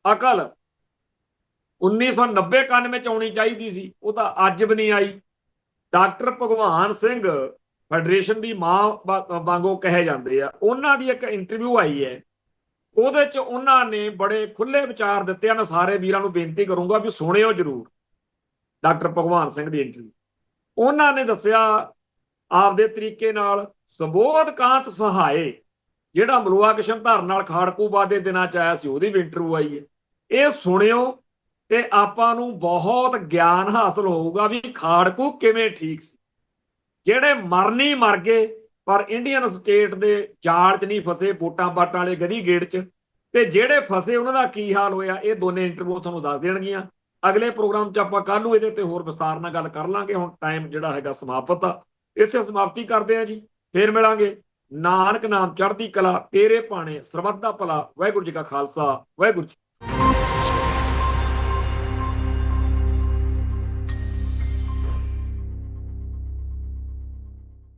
ਅਕਲ 1990 91 ਚ ਆਉਣੀ ਚਾਹੀਦੀ ਸੀ, ਉਹ ਤਾਂ ਅੱਜ ਵੀ ਨਹੀਂ ਆਈ। ਡਾਕਟਰ ਭਗਵਾਨ ਸਿੰਘ ਫੈਡਰੇਸ਼ਨ ਦੀ ਮਾਂ ਵਾਂਗੂ ਕਹੇ ਜਾਂਦੇ ਆ, ਉਹਨਾਂ ਦੀ ਇੱਕ ਇੰਟਰਵਿਊ ਆਈ ਹੈ, ਉਹਦੇ ਚ ਉਹਨਾਂ ਨੇ ਬੜੇ ਖੁੱਲੇ ਵਿਚਾਰ ਦਿੱਤੇ ਆ। ਮੈਂ ਸਾਰੇ ਵੀਰਾਂ ਨੂੰ ਬੇਨਤੀ ਕਰੂੰਗਾ ਵੀ ਸੁਣਿਓ ਜ਼ਰੂਰ ਡਾਕਟਰ ਭਗਵਾਨ ਸਿੰਘ ਦੀ ਇੰਟਰਵਿਊ। ਉਹਨਾਂ ਨੇ ਦੱਸਿਆ ਆਪਦੇ ਤਰੀਕੇ ਨਾਲ, ਸੁਬੋਧ ਕਾਂਤ ਸਹਾਏ ਜਿਹੜਾ ਮਲੂਆ ਕਿਸ਼ਨ ਧਰਨ ਨਾਲ ਖਾੜਕੂਬਾਦ ਦੇ ਦਿਨਾਂ ਚ ਆਇਆ ਸੀ, ਉਹਦੀ ਵੀ ਇੰਟਰਵਿਊ ਆਈ ਹੈ। ਇਹ ਸੁਣਿਓ ਤੇ ਆਪਾਂ ਨੂੰ ਬਹੁਤ ਗਿਆਨ ਹਾਸਲ ਹੋਊਗਾ ਵੀ ਖਾੜਕੂ ਕਿਵੇਂ ਠੀਕ ਸੀ। ਜਿਹੜੇ ਮਰਨੀ ਮਰ ਗਏ ਪਰ ਇੰਡੀਅਨ ਸਟੇਟ ਦੇ ਜਾਲ 'ਚ ਨਹੀਂ ਫਸੇ, ਵੋਟਾਂ ਬਾਟਾਂ ਵਾਲੇ ਗਦੀ ਗੇੜ 'ਚ, ਤੇ ਜਿਹੜੇ ਫਸੇ ਉਹਨਾਂ ਦਾ ਕੀ ਹਾਲ ਹੋਇਆ, ਇਹ ਦੋਨੇ ਇੰਟਰਵਿਊ ਤੁਹਾਨੂੰ ਦੱਸ ਦੇਣਗੀਆਂ। ਅਗਲੇ ਪ੍ਰੋਗਰਾਮ 'ਚ ਆਪਾਂ ਕੱਲ੍ਹ ਨੂੰ ਇਹਦੇ ਤੇ ਹੋਰ ਵਿਸਤਾਰ ਨਾਲ ਗੱਲ ਕਰ ਲਾਂਗੇ। ਹੁਣ ਟਾਈਮ ਜਿਹੜਾ ਹੈਗਾ ਸਮਾਪਤ ਆ, ਇੱਥੇ ਸਮਾਪਤੀ ਕਰਦੇ ਆ ਜੀ। ਫੇਰ ਮਿਲਾਂਗੇ। ਨਾਨਕ ਨਾਮ ਚੜ੍ਹਦੀ ਕਲਾ, ਤੇਰੇ ਭਾਣੇ ਸਰਬੱਤ ਦਾ ਭਲਾ। ਵਾਹਿਗੁਰੂ ਜੀ ਕਾ ਖਾਲਸਾ, ਵਾਹਿਗੁਰੂ ਜੀ।